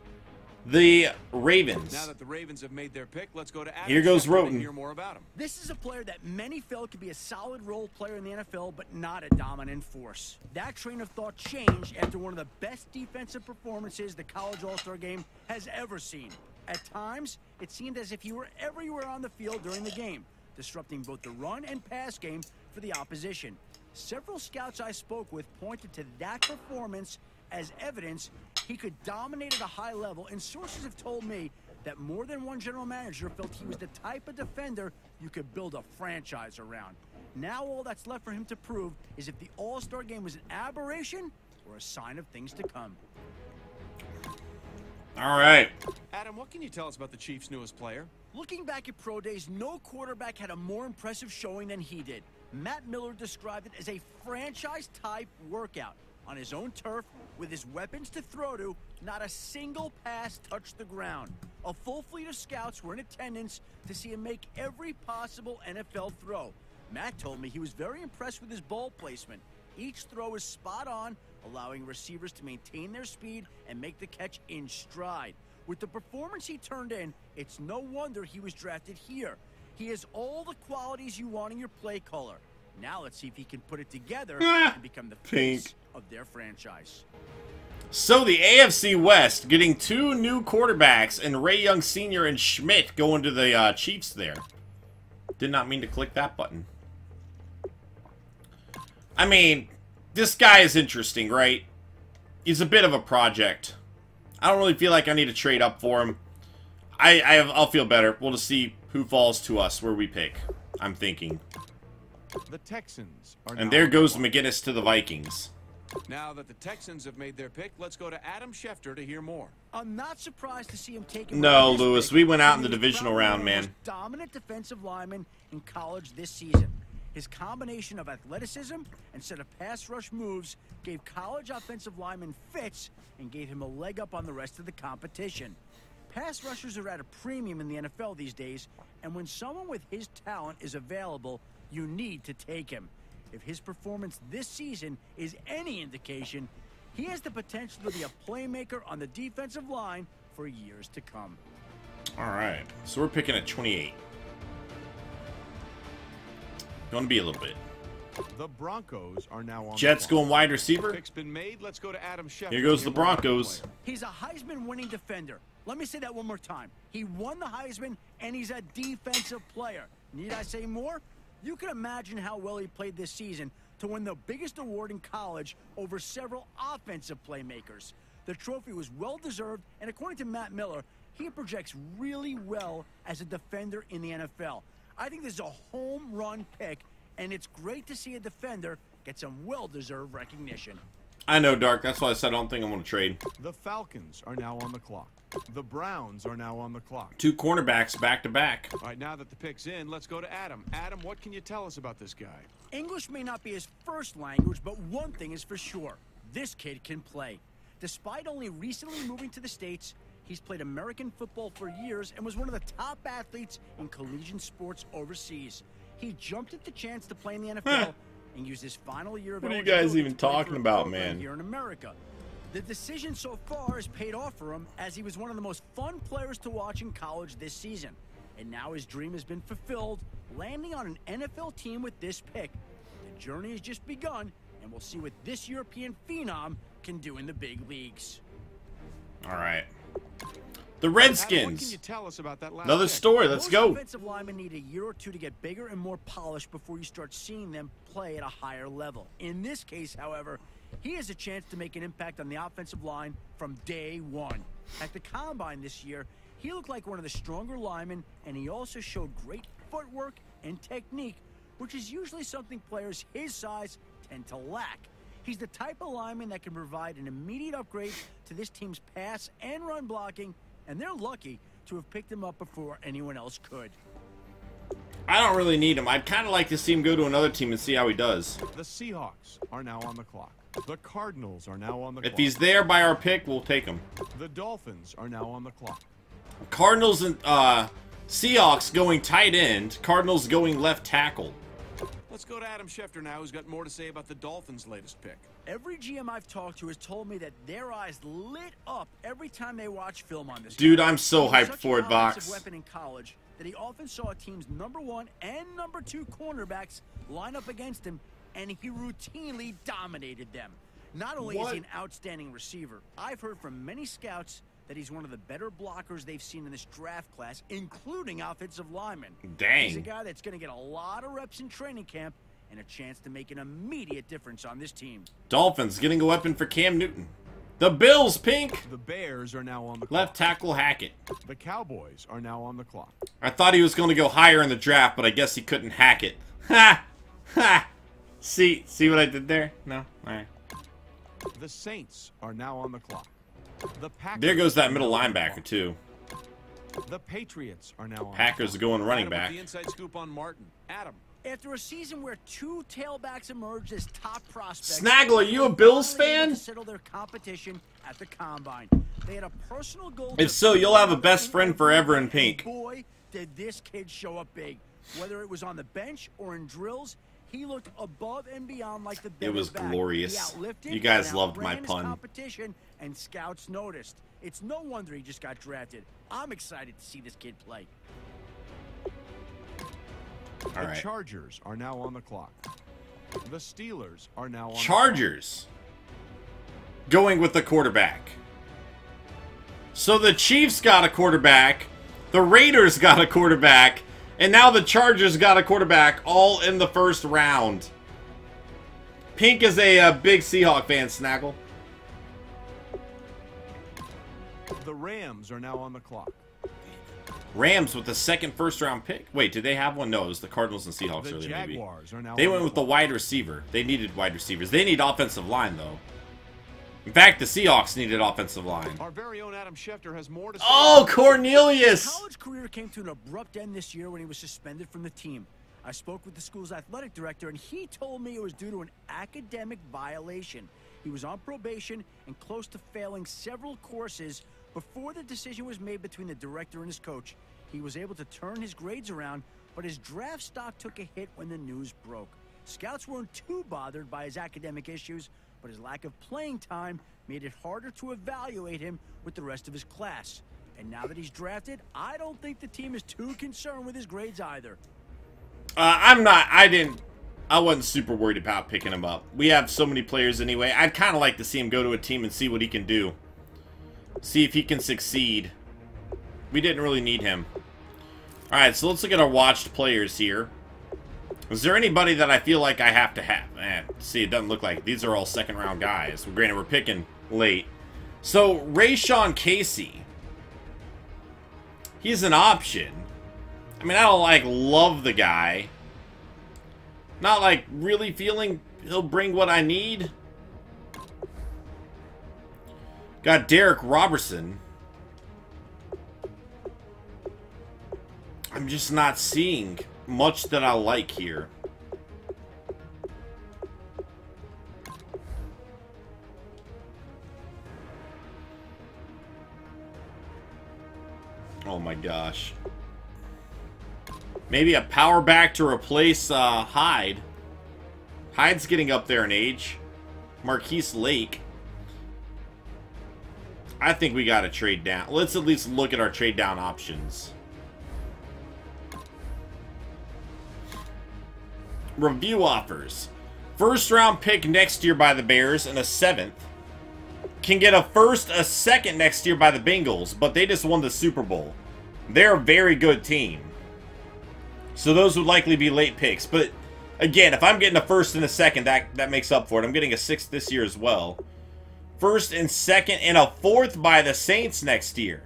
The Ravens. Now that the Ravens have made their pick, let's go to Adam Here goes Schefter to Roten. hear more about him. This is a player that many felt could be a solid role player in the NFL, but not a dominant force. That train of thought changed after one of the best defensive performances the college All-Star game has ever seen. At times, it seemed as if he were everywhere on the field during the game, disrupting both the run and pass game for the opposition. Several scouts I spoke with pointed to that performance as evidence he could dominate at a high level, and sources have told me that more than one general manager felt he was the type of defender you could build a franchise around. Now all that's left for him to prove is if the All-Star game was an aberration or a sign of things to come. All right. Adam, what can you tell us about the Chiefs' newest player? Looking back at pro days, no quarterback had a more impressive showing than he did. Matt Miller described it as a franchise-type workout. On his own turf, with his weapons to throw to, not a single pass touched the ground. A full fleet of scouts were in attendance to see him make every possible NFL throw. Matt told me he was very impressed with his ball placement. Each throw is spot on, allowing receivers to maintain their speed and make the catch in stride. With the performance he turned in, it's no wonder he was drafted here. He has all the qualities you want in your play caller. Now let's see if he can put it together and become the face of their franchise. So the AFC West getting two new quarterbacks, and Ray Young Sr. and Schmidt going to the Chiefs there. Did not mean to click that button. I mean, this guy is interesting, right? He's a bit of a project. I don't really feel like I need to trade up for him. I'll feel better. We'll just see who falls to us where we pick. I'm thinking. The Texans are And there goes McGinnis to the Vikings. Now that the Texans have made their pick, let's go to Adam Schefter to hear more. I'm not surprised to see him taking. No, Lewis, we went out in the divisional round, man. Dominant defensive lineman in college this season. His combination of athleticism and set of pass rush moves gave college offensive linemen fits and gave him a leg up on the rest of the competition. Pass rushers are at a premium in the NFL these days, and when someone with his talent is available, you need to take him. If his performance this season is any indication, he has the potential to be a playmaker on the defensive line for years to come. All right, so we're picking at 28. Going to be a little bit. The Broncos are now on Jets going wide receiver. Pick's been made. Let's go to Adam Schefter. Here goes to the hear more about Broncos. player. He's a Heisman-winning defender. Let me say that one more time. He won the Heisman, and he's a defensive player. Need I say more? You can imagine how well he played this season to win the biggest award in college over several offensive playmakers. The trophy was well-deserved, and according to Matt Miller, he projects really well as a defender in the NFL. I think this is a home run pick, and it's great to see a defender get some well-deserved recognition. I know, Dark. That's why I said I don't think I'm going to trade. The Falcons are now on the clock. The Browns are now on the clock. Two cornerbacks back-to-back. All right, now that the pick's in, let's go to Adam. Adam, what can you tell us about this guy? English may not be his first language, but one thing is for sure. This kid can play. Despite only recently moving to the States, He's played American football for years and was one of the top athletes in collegiate sports overseas. He jumped at the chance to play in the NFL and used his final year of What are you guys even talking about, man? Here in America. The decision so far has paid off for him, as he was one of the most fun players to watch in college this season. And now his dream has been fulfilled, landing on an NFL team with this pick. The journey has just begun, and we'll see what this European phenom can do in the big leagues. All right. The Adam, what Redskins. can you tell us about that last Another pick? story. Let's Most go. offensive linemen need a year or two to get bigger and more polished before you start seeing them play at a higher level. In this case, however, he has a chance to make an impact on the offensive line from day one. At the Combine this year, he looked like one of the stronger linemen, and he also showed great footwork and technique, which is usually something players his size tend to lack. He's the type of lineman that can provide an immediate upgrade to this team's pass and run blocking, and they're lucky to have picked him up before anyone else could. I don't really need him. I'd kind of like to see him go to another team and see how he does. The Seahawks are now on the clock. The Cardinals are now on the clock. If he's there by our pick, we'll take him. The Dolphins are now on the clock. Cardinals and Seahawks going tight end. Cardinals going left tackle. Let's go to Adam Schefter now, who's got more to say about the Dolphins' latest pick. Every GM I've talked to has told me that their eyes lit up every time they watch film on this Dude, guy. I'm so He was hyped such for an it, Vox. offensive weapon in college that he often saw a team's #1 and #2 cornerbacks line up against him, and he routinely dominated them. Not only is he an outstanding receiver, I've heard from many scouts that he's one of the better blockers they've seen in this draft class, including offensive linemen. Dang. He's a guy that's going to get a lot of reps in training camp and a chance to make an immediate difference on this team. Dolphins getting a weapon for Cam Newton. The Bills, Pink. The Bears are now on the clock. Left tackle Hackett. The Cowboys are now on the clock. I thought he was going to go higher in the draft, but I guess he couldn't hack it. Ha! Ha! See what I did there? No? Alright. The Saints are now on the clock. The Packers There goes that are middle now on the linebacker, clock. too. The Patriots are now on Packers are going running Adam with back. the inside scoop on Martin. Adam. After a season where two tailbacks emerged as top prospects, Snaggle, are you a they Bills finally able fan? to settle their competition at the Combine. They had a personal goal. If to so, you'll have a win best in friend every forever in game. pink. Boy, did this kid show up big. Whether it was on the bench or in drills, he looked above and beyond like the better was back. glorious. He outlifted You guys and loved my outran his pun. competition, and scouts noticed. It's no wonder he just got drafted. I'm excited to see this kid play. All The right. Chargers are now on the clock. The Steelers are now on Chargers going with the quarterback. So the Chiefs got a quarterback, the Raiders got a quarterback, and now the Chargers got a quarterback, all in the first round. Pink is a big Seahawk fan, Snaggle. the clock. The Rams are now on the clock. Rams with the second first-round pick. Wait, did they have one? No, it was the Cardinals and Seahawks The earlier, maybe. Jaguars are now They on went the with the clock. wide receiver. They needed wide receivers. They need offensive line, though. In fact, the Seahawks needed offensive line. Our very own Adam Schefter has more to say. Oh, His Cornelius! college career came to an abrupt end this year when he was suspended from the team. I spoke with the school's athletic director, and he told me it was due to an academic violation. He was on probation and close to failing several courses before the decision was made between the director and his coach. He was able to turn his grades around, but his draft stock took a hit when the news broke. Scouts weren't too bothered by his academic issues, but his lack of playing time made it harder to evaluate him with the rest of his class. And now that he's drafted, I don't think the team is too concerned with his grades either. I wasn't super worried about picking him up. We have so many players anyway. I'd kind of like to see him go to a team and see what he can do. See if he can succeed. We didn't really need him. Alright, so let's look at our watched players here. Is there anybody that I feel like I have to have? See, it doesn't look like. These are all second-round guys. Well, granted, we're picking late. So, Rayshon Casey. He's an option. I mean, I don't, love the guy. Not, really feeling he'll bring what I need. Got Derek Robertson. I'm just not seeing much that I like here. Oh my gosh. Maybe a power back to replace Hyde. Hyde's getting up there in age. Marquise Lake. I think we got to trade down. Let's at least look at our trade down options. Review offers. First round pick next year by the Bears and a 7th. Can get a first, a second next year by the Bengals, but they just won the Super Bowl. They're a very good team. So those would likely be late picks. But again, if I'm getting a first and a second, that makes up for it. I'm getting a 6th this year as well. First and second and a 4th by the Saints next year.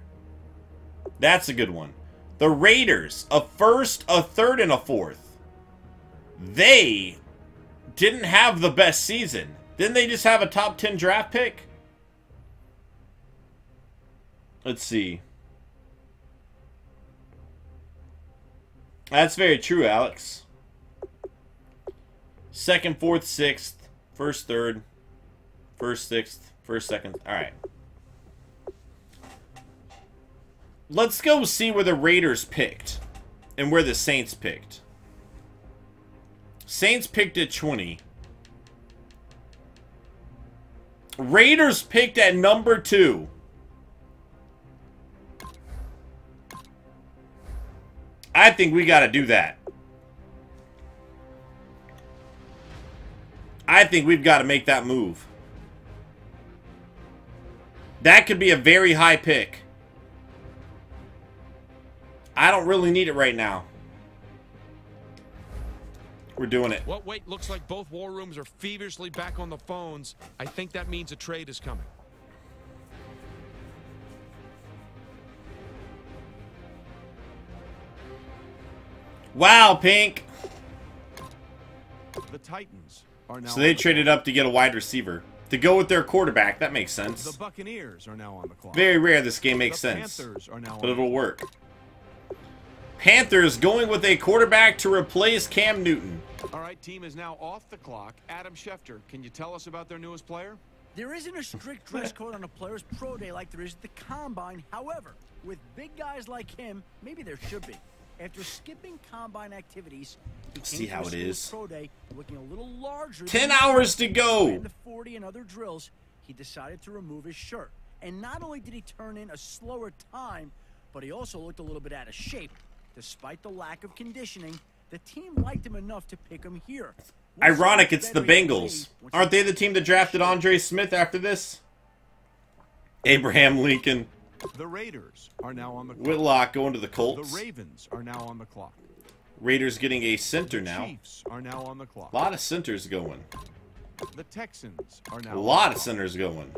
That's a good one. The Raiders, a first, a 3rd, and a 4th. They didn't have the best season. Didn't they just have a top 10 draft pick? Let's see. That's very true, Alex. 2nd, 4th, 6th, 1st, 3rd, 1st, 6th, 1st, 2nd. Alright. Let's go see where the Raiders picked and where the Saints picked. Saints picked at 20. Raiders picked at number 2. I think we got to do that. I think we've got to make that move. That could be a very high pick. I don't really need it right now. We're doing it. Well, wait, looks like both war rooms are feverishly back on the phones. I think that means a trade is coming. Wow, Pink. The Titans are now. So they traded up to get a wide receiver. To go with their quarterback. That makes sense. The Buccaneers are now on the clock. Very rare this game makes sense. But it'll work. Panthers going with a quarterback to replace Cam Newton. All right, team is now off the clock. Adam Schefter, can you tell us about their newest player? There isn't a strict dress code on a player's pro day like there is at the combine. However, with big guys like him, maybe there should be. After skipping combine activities, he see how it is. Pro day looking a little larger. 10 hours to go. The 40 and other drills, he decided to remove his shirt. And not only did he turn in a slower time, but he also looked a little bit out of shape. Despite the lack of conditioning, the team liked him enough to pick him here. Ironic, it's the Bengals. Aren't they the team that drafted Andre Smith after this? Abraham Lincoln. The Raiders are now on the clock. Whitlock going to the Colts. The Ravens are now on the clock. Raiders getting a center The now. Chiefs are now on the clock. A lot of centers going. The Texans are now A lot of centers going.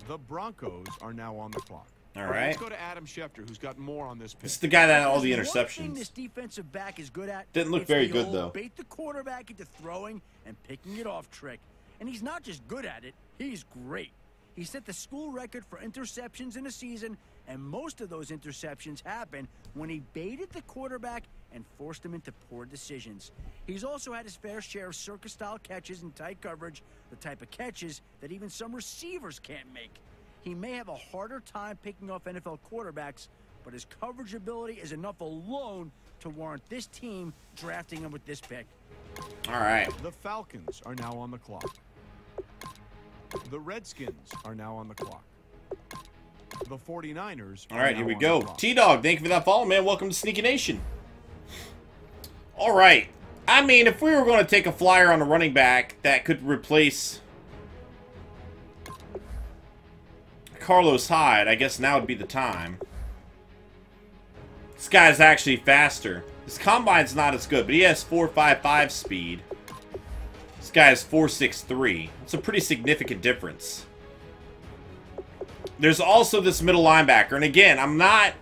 The Broncos are now on the clock. All right. Let's go to Adam Schefter, who's got more on this pick. This is the guy that had all the One thing interceptions. this defensive back is good at. Didn't look it's very the good, old though. Bait the quarterback into throwing and picking it off trick. And he's not just good at it, he's great. He set the school record for interceptions in a season, and most of those interceptions happened when he baited the quarterback and forced him into poor decisions. He's also had his fair share of circus-style catches in tight coverage, the type of catches that even some receivers can't make. He may have a harder time picking off NFL quarterbacks, but his coverage ability is enough alone to warrant this team drafting him with this pick. All right. The Falcons are now on the clock. The Redskins are now on the clock. The 49ers All right, now here we on go. the clock. T-Dog, thank you for that follow, man. Welcome to SnEaKyNation. All right. I mean, if we were going to take a flyer on a running back that could replace Carlos Hyde, I guess now would be the time. This guy's actually faster. His combine's not as good, but he has 4.55 speed. This guy is 4.63. It's a pretty significant difference. There's also this middle linebacker, and again, I'm not...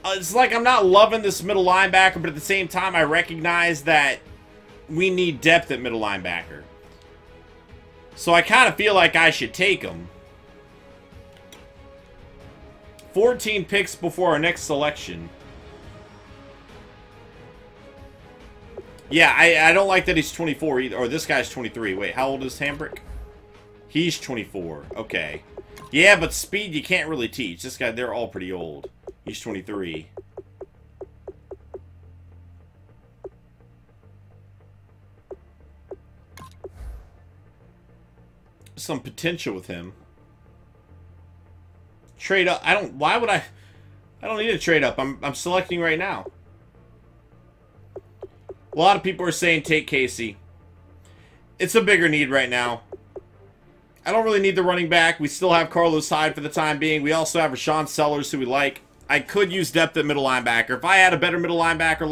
it's like I'm not loving this middle linebacker, but at the same time, I recognize that we need depth at middle linebacker. So I kind of feel like I should take him. 14 picks before our next selection. Yeah, I don't like that he's 24 either. Or this guy's 23. Wait, how old is Hambrick? He's 24. Okay. Yeah, but speed you can't really teach. This guy, they're all pretty old. He's 23. Some potential with him. Trade up. Why would I don't need to trade up. I'm selecting right now. A lot of people are saying take Casey. It's a bigger need right now. I don't really need the running back. We still have Carlos Hyde for the time being. We also have Rashawn Sellers, who we like. I could use depth at middle linebacker. If I had a better middle linebacker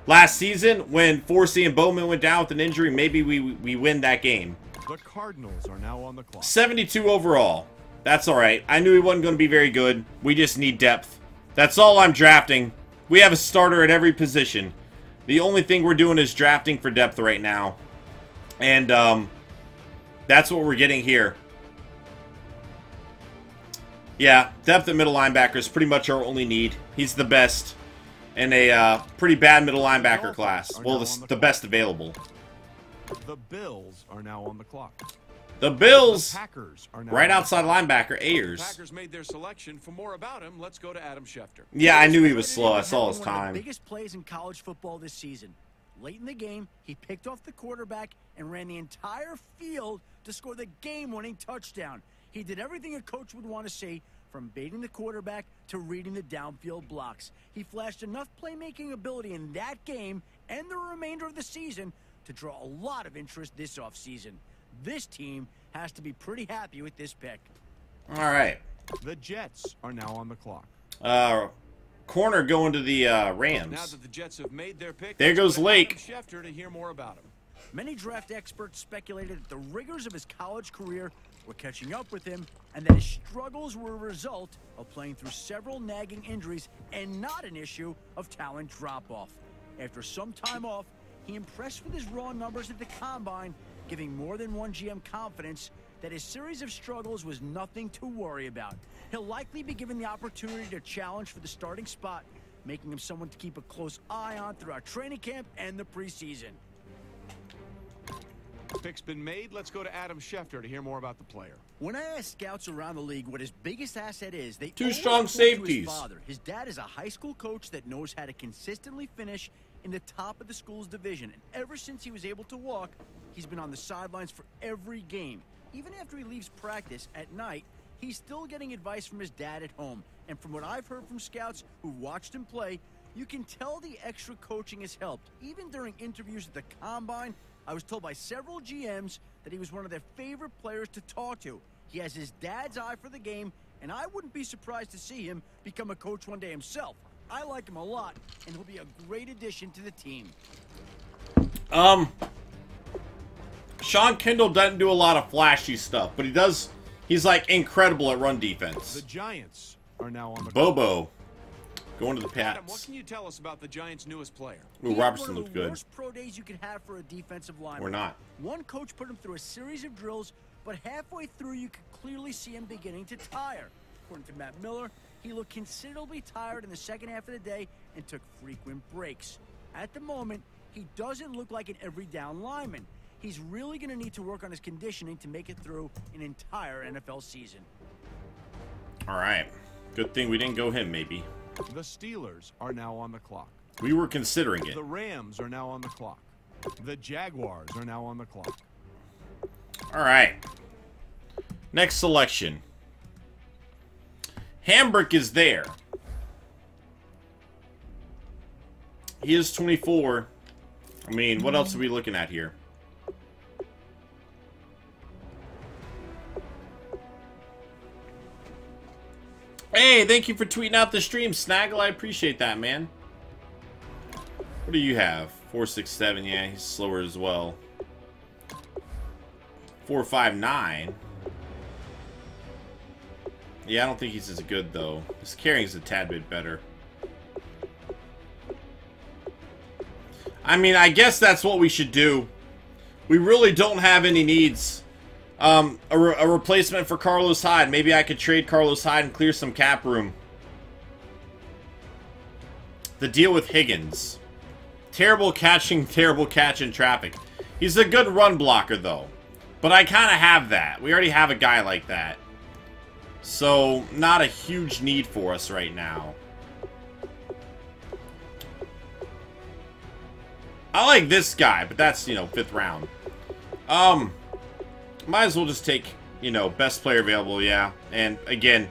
last season, when Forsey and Bowman went down with an injury, maybe we win that game. The Cardinals are now on the clock. 72 overall. That's alright. I knew he wasn't going to be very good. We just need depth. That's all I'm drafting. We have a starter at every position. The only thing we're doing is drafting for depth right now. And, that's what we're getting here. Yeah, depth at middle linebacker is pretty much our only need. He's the best in a pretty bad middle linebacker class. Well, the best available. The Bills are now on the clock. The Bills, The Packers are now right outside linebacker, Ayers. Packers made their selection. For more about him, let's go to Adam Schefter. Yeah, I knew he was slow. I saw his One of the time. biggest plays in college football this season. Late in the game, he picked off the quarterback and ran the entire field to score the game-winning touchdown. He did everything a coach would want to see, from baiting the quarterback to reading the downfield blocks. He flashed enough playmaking ability in that game and the remainder of the season to draw a lot of interest this offseason. This team has to be pretty happy with this pick. All right. The Jets are now on the clock. Corner going to the Now Rams. that the Jets have made their pick, There let's go goes to Lake. Adam Schefter to hear more about him. Many draft experts speculated that the rigors of his college career were catching up with him and that his struggles were a result of playing through several nagging injuries and not an issue of talent drop-off. After some time off, he impressed with his raw numbers at the Combine, giving more than one GM confidence that his series of struggles was nothing to worry about. He'll likely be given the opportunity to challenge for the starting spot, making him someone to keep a close eye on throughout training camp and the preseason. Pick's been made. Let's go to Adam Schefter to hear more about the player. When I ask scouts around the league what his biggest asset is, they Two always strong point to safeties. his father. His dad is a high school coach that knows how to consistently finish in the top of the school's division. And ever since he was able to walk, he's been on the sidelines for every game. Even after he leaves practice at night, he's still getting advice from his dad at home. And from what I've heard from scouts who watched him play, you can tell the extra coaching has helped. Even during interviews at the Combine, I was told by several GMs that he was one of their favorite players to talk to. He has his dad's eye for the game, and I wouldn't be surprised to see him become a coach one day himself. I like him a lot, and he'll be a great addition to the team. Sean Kendall doesn't do a lot of flashy stuff, but he does. He's like incredible at run defense. The Giants are now on the clock. Bobo going to the Adam, what Pats. can you tell us about the Giants' newest player? Ooh, He had Robertson one of looked the good. worst pro days you could have for a defensive lineman. Or not. One coach put him through a series of drills, but halfway through you could clearly see him beginning to tire. According to Matt Miller, he looked considerably tired in the second half of the day and took frequent breaks. At the moment, he doesn't look like an every down lineman. He's really going to need to work on his conditioning to make it through an entire NFL season. All right. Good thing we didn't go him, maybe. The Steelers are now on the clock. We were considering it. The Rams are now on the clock. The Jaguars are now on the clock. All right. Next selection. Hambrick is there. He is 24. I mean, what else are we looking at here? Hey, thank you for tweeting out the stream, Snaggle. I appreciate that, man. What do you have? 4.67. Yeah, he's slower as well. 4.59. Yeah, I don't think he's as good, though. His carrying's a tad bit better. I mean, I guess that's what we should do. We really don't have any needs. A replacement for Carlos Hyde. Maybe I could trade Carlos Hyde and clear some cap room. The deal with Higgins. Terrible catch in traffic. He's a good run blocker, though. But I kind of have that. We already have a guy like that. So, not a huge need for us right now. I like this guy, but that's, you know, 5th round. Might as well just take, you know, best player available, yeah. And, again,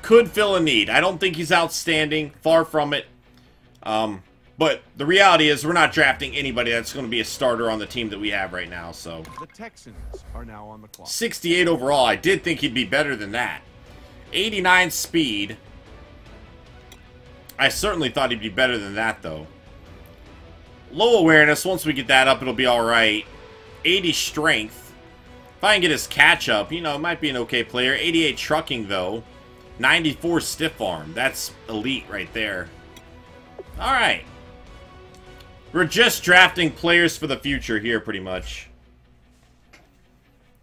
could fill a need. I don't think he's outstanding. Far from it. But the reality is we're not drafting anybody that's going to be a starter on the team that we have right now, so. The Texans are now on the clock. 68 overall. I did think he'd be better than that. 89 speed. I certainly thought he'd be better than that, though. Low awareness. Once we get that up, it'll be alright. 80 strength. If I can get his catch up, you know, it might be an okay player. 88 trucking, though. 94 stiff arm. That's elite right there. Alright. We're just drafting players for the future here, pretty much.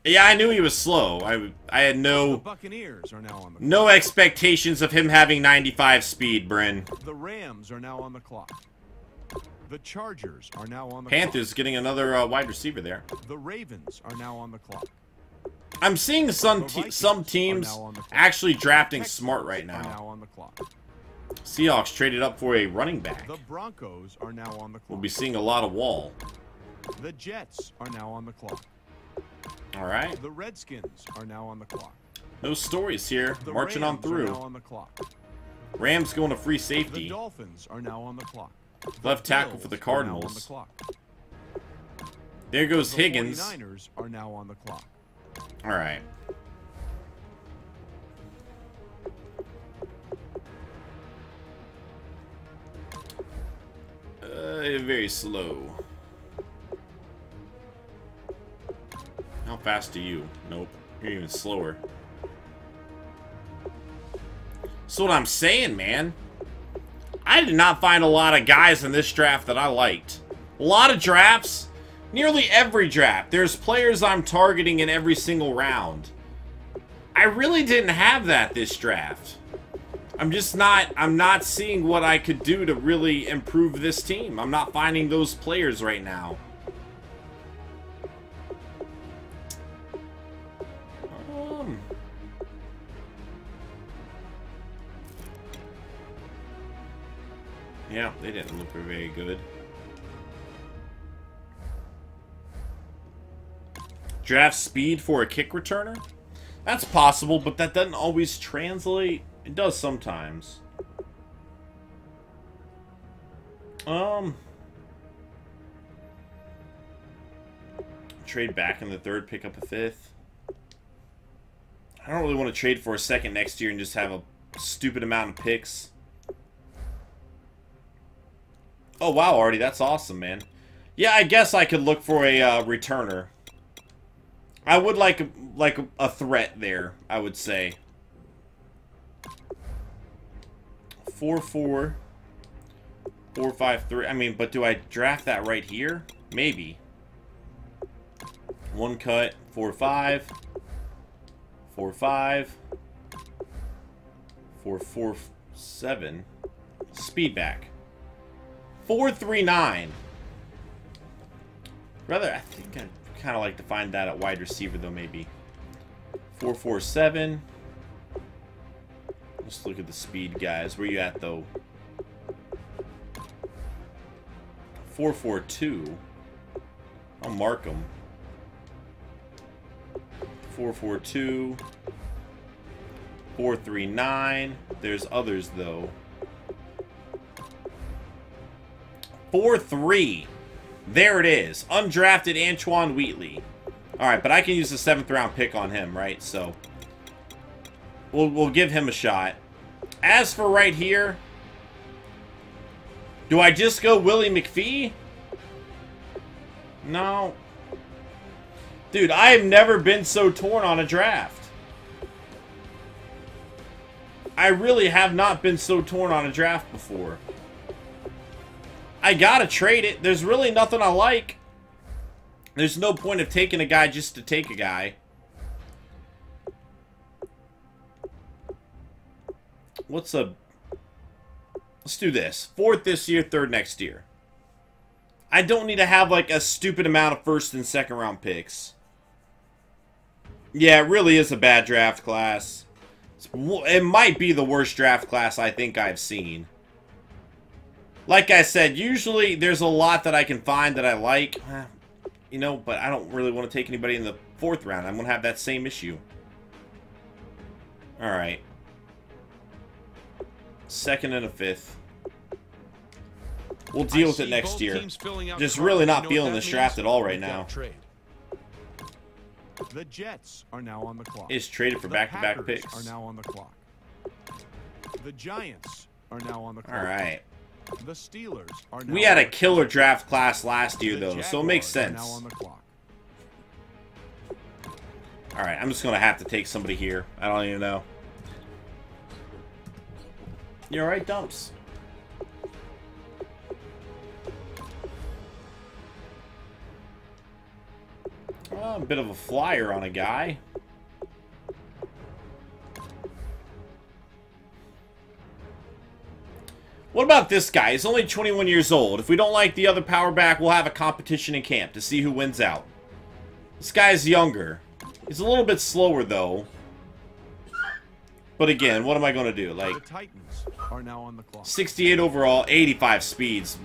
Yeah, I knew he was slow. I had The Buccaneers are now on the no expectations of him having 95 speed, Bryn. The Rams are now on the clock. The Chargers are now on the Panthers getting another wide receiver there. clock. The Ravens are now on the clock. I'm seeing some teams actually drafting Texans smart right are now. now on the clock. Seahawks traded up for a running back. The Broncos are now on the clock. We'll be seeing a lot of Wall. The Jets are now on the clock. Alright. The Redskins are now on the clock. No stories here. The Marching on Rams are through. now on the clock. Rams going to free The safety. Dolphins are now on the clock. Left tackle for the Bills are now on the Cardinals. clock. There goes The Higgins. 49ers are now on the clock. Alright. Very slow. How fast are you? Nope. You're even slower. That's what I'm saying, man. I did not find a lot of guys in this draft that I liked. A lot of drafts. Nearly every draft. There's players I'm targeting in every single round. I really didn't have that this draft. I'm not seeing what I could do to really improve this team. I'm not finding those players right now. Yeah, they didn't look very good. Draft speed for a kick returner? That's possible, but that doesn't always translate. It does sometimes. Trade back in the 3rd, pick up a 5th. I don't really want to trade for a 2nd next year and just have a stupid amount of picks. Oh, wow, Artie, that's awesome, man. Yeah, I guess I could look for a returner. I would like a threat there, I would say. 4-4. 4-5-3. I mean, but do I draft that right here? Maybe. 1 cut. 4-5. 4-5. 4-4-7. Speed back. 4-3-9. Rather, I think I'd kind of like to find that at wide receiver, though, maybe. 4-4-7. Let's look at the speed, guys. Where you at, though? 4-4-2. I'll mark them. 4-4-2. 4-3-9. There's others, though. 4-3. There it is. Undrafted Antoine Wheatley. Alright, but I can use the 7th round pick on him, right? So, we'll give him a shot. As for right here, do I just go Willie McPhee? No. Dude, I have never been so torn on a draft. I really have not been so torn on a draft before. I gotta trade it. There's really nothing I like. There's no point of taking a guy just to take a guy. Let's do this. 4th this year, 3rd next year. I don't need to have like a stupid amount of 1st and 2nd round picks. Yeah, it really is a bad draft class. It might be the worst draft class I think I've seen. Like I said, usually there's a lot that I can find that I like. You know, but I don't really want to take anybody in the 4th round. I'm going to have that same issue. Alright. 2nd and a 5th. We'll deal with it next year. Just really not feeling this draft at all right now. The Jets are now on the clock. It's traded for back-to-back picks. Are now on the clock. The Giants are now on the clock. Alright. The Steelers are now We had a killer draft class last year, though, so it makes sense. Now on the clock. Alright, I'm just going to have to take somebody here. I don't even know. You alright, Dumps? Oh, a bit of a flyer on a guy. What about this guy? He's only 21 years old. If we don't like the other power back, we'll have a competition in camp to see who wins out. This guy's younger. He's a little bit slower, though. But again, what am I going to do? Like, the Titans are now on the clock. 68 overall, 85 speeds.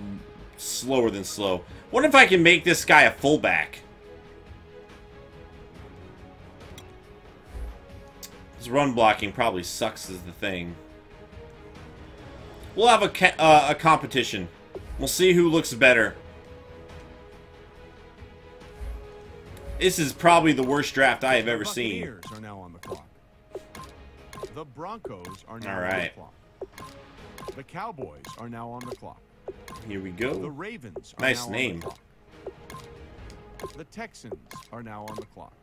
Slower than slow. What if I can make this guy a fullback? His run blocking probably sucks is the thing. We'll have a competition. We'll see who looks better. This is probably the worst draft I have ever seen. The Buccaneers are now on the clock. The Broncos are now All right. on the clock. The Cowboys are now on the clock. Here we go. The Ravens are Nice now name. on the clock. The Texans are now on the clock.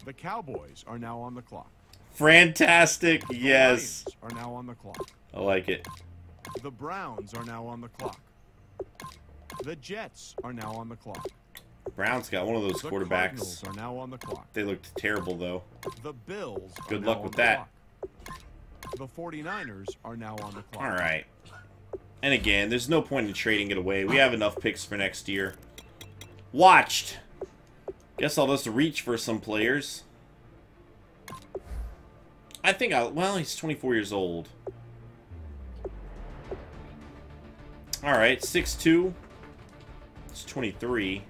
The Cowboys are now on the clock. Fantastic. The Yes. Lions are now on the clock. I like it. The Browns are now on the clock. The Jets are now on the clock. Brown's got one of those The quarterbacks. Cardinals are now on the clock. They looked terrible, though. The Bills are Good now luck on with the that. clock. The 49ers are now on the clock. Alright. And again, there's no point in trading it away. We have enough picks for next year. Watched. Guess I'll just reach for some players. I think well, he's 24 years old. Alright, 6'2". It's 23.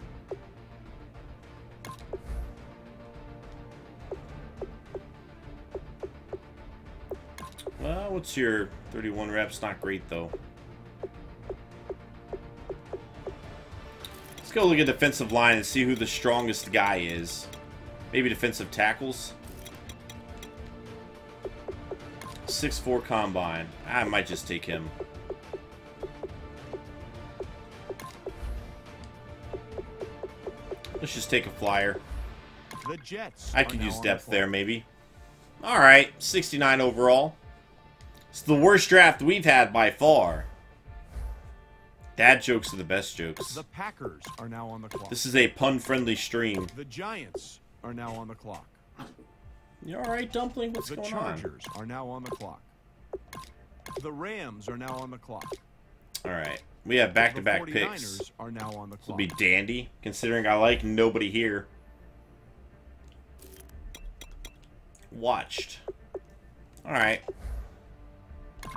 Well, what's your 31 reps? Not great, though. Let's go look at defensive line and see who the strongest guy is. Maybe defensive tackles. 6'4" combine. I might just take him. Let's just take a flyer. The Jets I are could now use on depth the there, clock. maybe. Alright, 69 overall. It's the worst draft we've had by far. Dad jokes are the best jokes. The Packers are now on the clock. This is a pun-friendly stream. The Giants are now on the clock. You alright, Dumpling? What's The going on? Chargers are now on the clock. The Rams are now on the clock. Alright. We have back-to-back The picks. 49ers are now on the This will clock. be dandy, considering I like nobody here. Watched. Alright.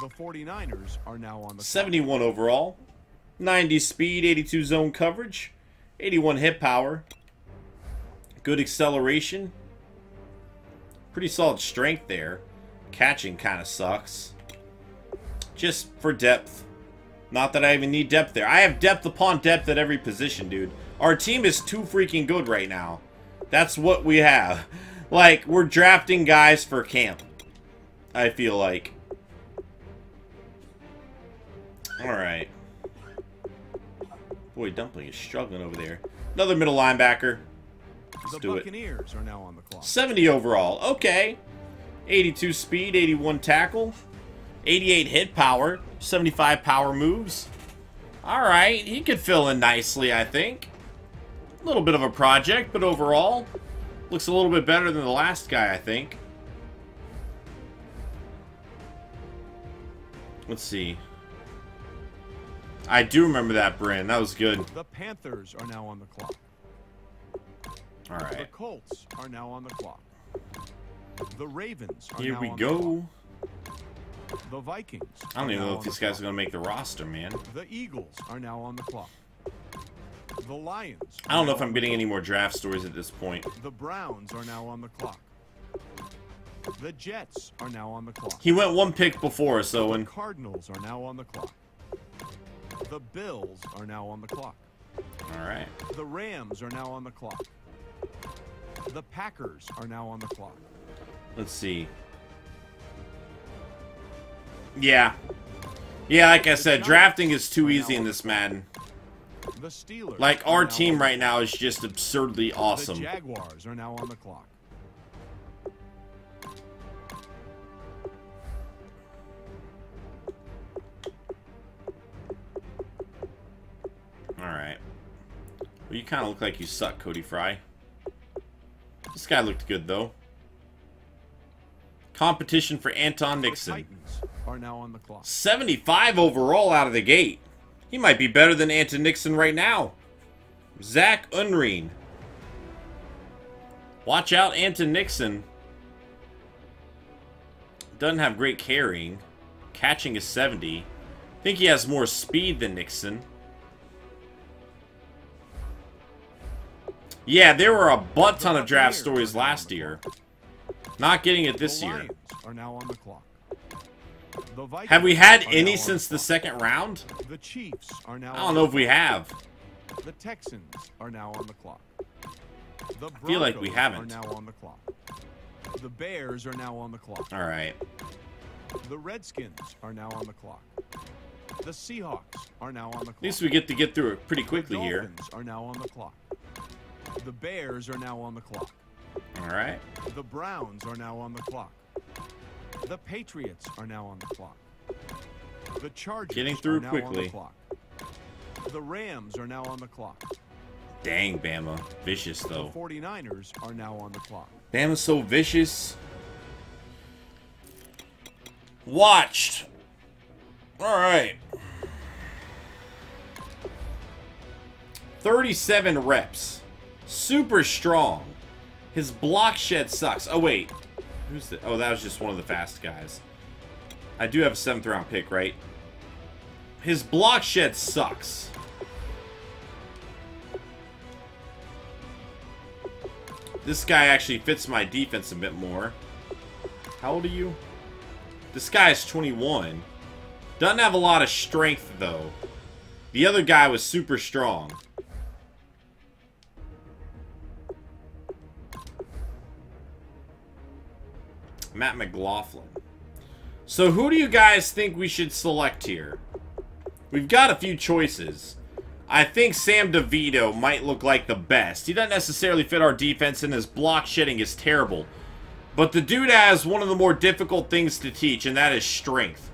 The 49ers are now on the 71 overall. 90 speed, 82 zone coverage. 81 hit power. Good acceleration. Pretty solid strength there. Catching kind of sucks. Just for depth. Not that I even need depth there. I have depth upon depth at every position, dude. Our team is too freaking good right now. That's what we have. Like, we're drafting guys for camp. I feel like. Alright. Boy, Dumpling is struggling over there. Another middle linebacker. Let's The do it. Buccaneers are now on the clock. 70 overall. Okay. 82 speed, 81 tackle. 88 hit power. 75 power moves. Alright, he could fill in nicely, I think. A little bit of a project, but overall, looks a little bit better than the last guy, I think. Let's see. I do remember that, Bryn. That was good. The Panthers are now on the clock. The Alright. Colts are now on the clock. The Ravens are Here now we on go. The Vikings. I don't even are know now if on these the guys are going to make the roster, man. clock. The Eagles are now on the clock. The Lions. I don't know are if now I'm on the getting any clock. more draft stories at this point. The Browns are now on the clock. The Jets are now on the clock. He went one pick before us, The Owen. Cardinals are now on the clock. The Bills are now on the clock. All right. The Rams are now on the clock. The Packers are now on the clock. Let's see. Yeah. Yeah, like I said, drafting is too easy in this Madden. The Steelers. Like, are our now team on right now is just absurdly The awesome. Jaguars are now on the clock. Alright. Well, you kind of look like you suck, Cody Fry. This guy looked good, though. Competition for Anton The Nixon. Titans are now on the clock. 75 overall out of the gate. He might be better than Anton Nixon right now. Zach Unreen. Watch out, Anton Nixon. Doesn't have great carrying. Catching is 70. I think he has more speed than Nixon. Yeah, there were a butt ton of draft stories last year. Not getting it this The year. Lions are now on the clock. The Vikings Have we had are any now on since the clock. second round? The Chiefs are now I don't know if we have. The Texans are now on the clock. The I feel like we Broncos haven't. are now on the clock. The Bears are now on the clock. Alright. The Redskins are now on the clock. The Seahawks are now on the clock. At least we get to get through it pretty quickly the here. Dolphins are now on the clock. The Bears are now on the clock. Alright. The Browns are now on the clock. The Patriots are now on the clock. The Chargers Getting through are now quickly. on the clock. The Rams are now on the clock. Dang, Bama. Vicious, The though. 49ers are now on the clock. Bama's so vicious. Watched. Alright. 37 reps. Super strong. His block shed sucks. Oh, wait. Who's the... Oh, that was just one of the fast guys. I do have a 7th round pick, right? His block shed sucks. This guy actually fits my defense a bit more. How old are you? This guy's 21. Doesn't have a lot of strength, though. The other guy was super strong. Matt McLaughlin. So who do you guys think we should select here? We've got a few choices. I think Sam DeVito might look like the best. He doesn't necessarily fit our defense, and his block shedding is terrible. But the dude has one of the more difficult things to teach, and that is strength.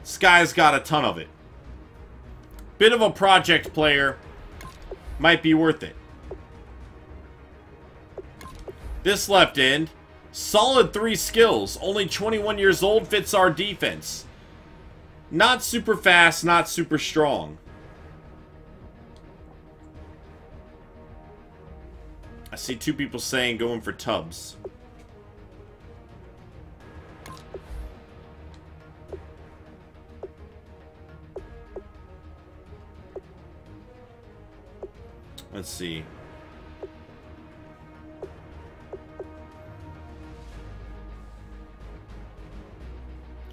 This guy's got a ton of it. Bit of a project player. Might be worth it. This left end. Solid 3 skills. Only 21 years old, fits our defense. Not super fast, not super strong. I see 2 people saying going for Tubbs. Let's see.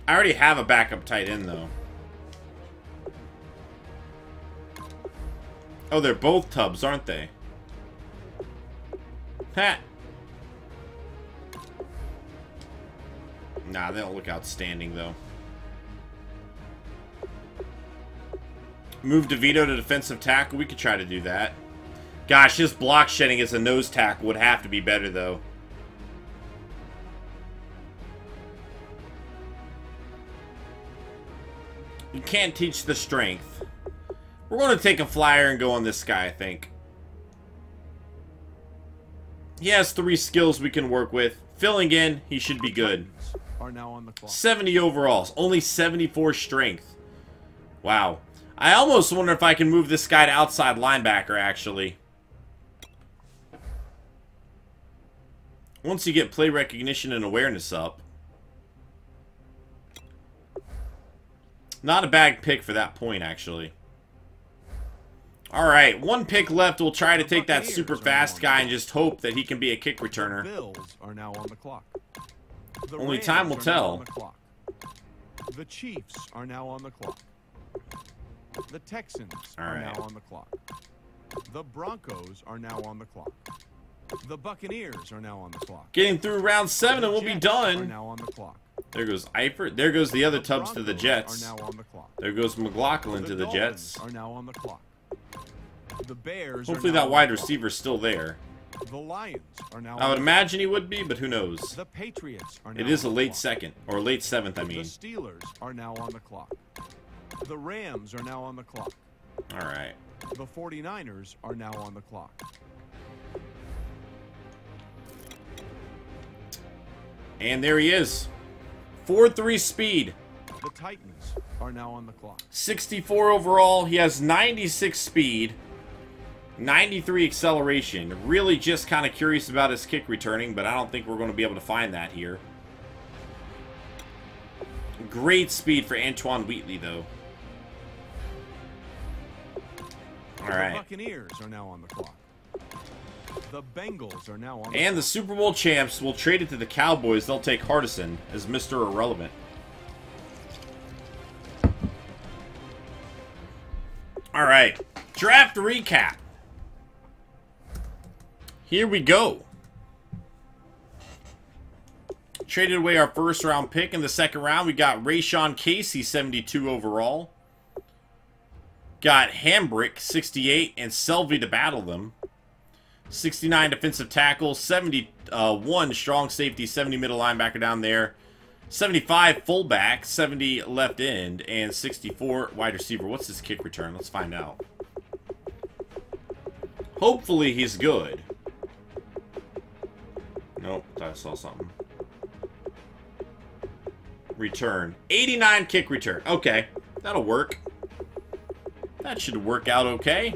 I already have a backup tight end, though. Oh, they're both Tubbs, aren't they? Ha! Nah, they don't look outstanding, though. Move DeVito to defensive tackle. We could try to do that. Gosh, his block shedding as a nose tackle would have to be better, though. You can't teach the strength. We're going to take a flyer and go on this guy, I think. He has 3 skills we can work with. Filling in, he should be good. Are now on the clock. 70 overalls. Only 74 strength. Wow. I almost wonder if I can move this guy to outside linebacker, actually. Once you get play recognition and awareness up. Not a bad pick for that point, actually. Alright, one pick left. We'll try to take that super fast guy and just hope that he can be a kick returner. The Bills are now on the clock. The Only Rams time will are now tell. on the clock. The Chiefs are now on the clock. The Texans are now on the clock. The Broncos are now on the clock. The Buccaneers are now on the clock. Getting through round 7 and we'll be Jets are done. now on the clock. There goes Eifert. There goes the other Tubbs to the Broncos Jets. Are now on the clock. There goes McLaughlin The to the Dolphins Jets. are now on the clock. The Bears Hopefully are now that on wide the clock. receiver's still there. The Lions are now I would on imagine he would be, but who knows? the Patriots are now It is a on the late clock. second, or late 7th, I The mean. Steelers are now on the clock. The Rams are now on the clock. Alright. The 49ers are now on the clock. And there he is. 4.3 speed. The Titans are now on the clock. 64 overall. He has 96 speed. 93 acceleration. Really just kind of curious about his kick returning, but I don't think we're going to be able to find that here. Great speed for Antoine Wheatley, though. All The right. Buccaneers are now on the clock. The Bengals are now on the And the clock. Super Bowl champs will trade it to the Cowboys. They'll take Hardison as Mr. Irrelevant. All right. Draft recap. Here we go. Traded away our first round pick. In the second round, we got Rayshon Casey, 72 overall. Got Hambrick, 68, and Selvey to battle them. 69 defensive tackle, 71 strong safety, 70 middle linebacker down there. 75 fullback, 70 left end, and 64 wide receiver. What's his kick return? Let's find out. Hopefully he's good. Nope, thought I saw something. Return. 89 kick return. Okay, that'll work. That should work out okay.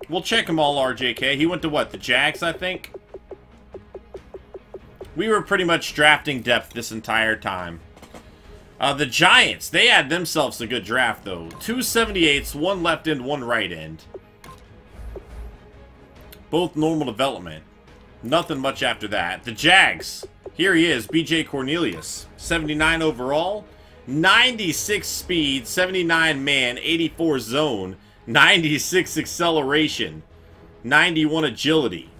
We'll check him all, RJK. He went to what? The Jags, I think? We were pretty much drafting depth this entire time. The Giants, they had themselves a good draft, though. 2 78s, 1 left end, 1 right end. Both normal development. Nothing much after that. The Jags, here he is, BJ Cornelius. 79 overall, 96 speed, 79 man, 84 zone, 96 acceleration, 91 agility.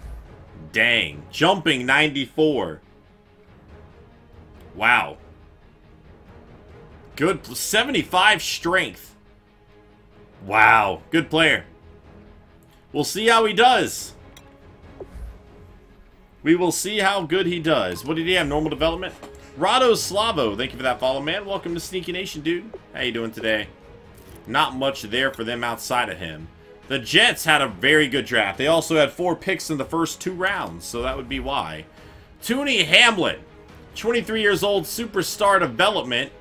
Dang. Jumping 94. Wow. Good. 75 strength. Wow. Good player. We'll see how he does. We will see how good he does. What did he have? Normal development? Rado Slavo. Thank you for that follow, man. Welcome to SnEaKyNation, dude. How you doing today? Not much there for them outside of him. The Jets had a very good draft. They also had 4 picks in the first 2 rounds, so that would be why. Tooney Hamlet, 23 years old, superstar development.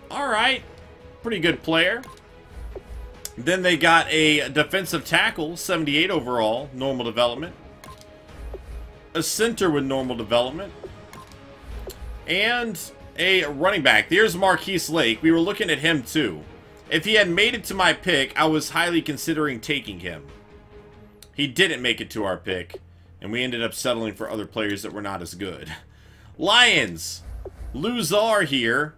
Alright, pretty good player. Then they got a defensive tackle, 78 overall, normal development. A center with normal development. And a running back. There's Marquise Lake. We were looking at him too. If he had made it to my pick, I was highly considering taking him. He didn't make it to our pick, and we ended up settling for other players that were not as good. Lions. Luzar here.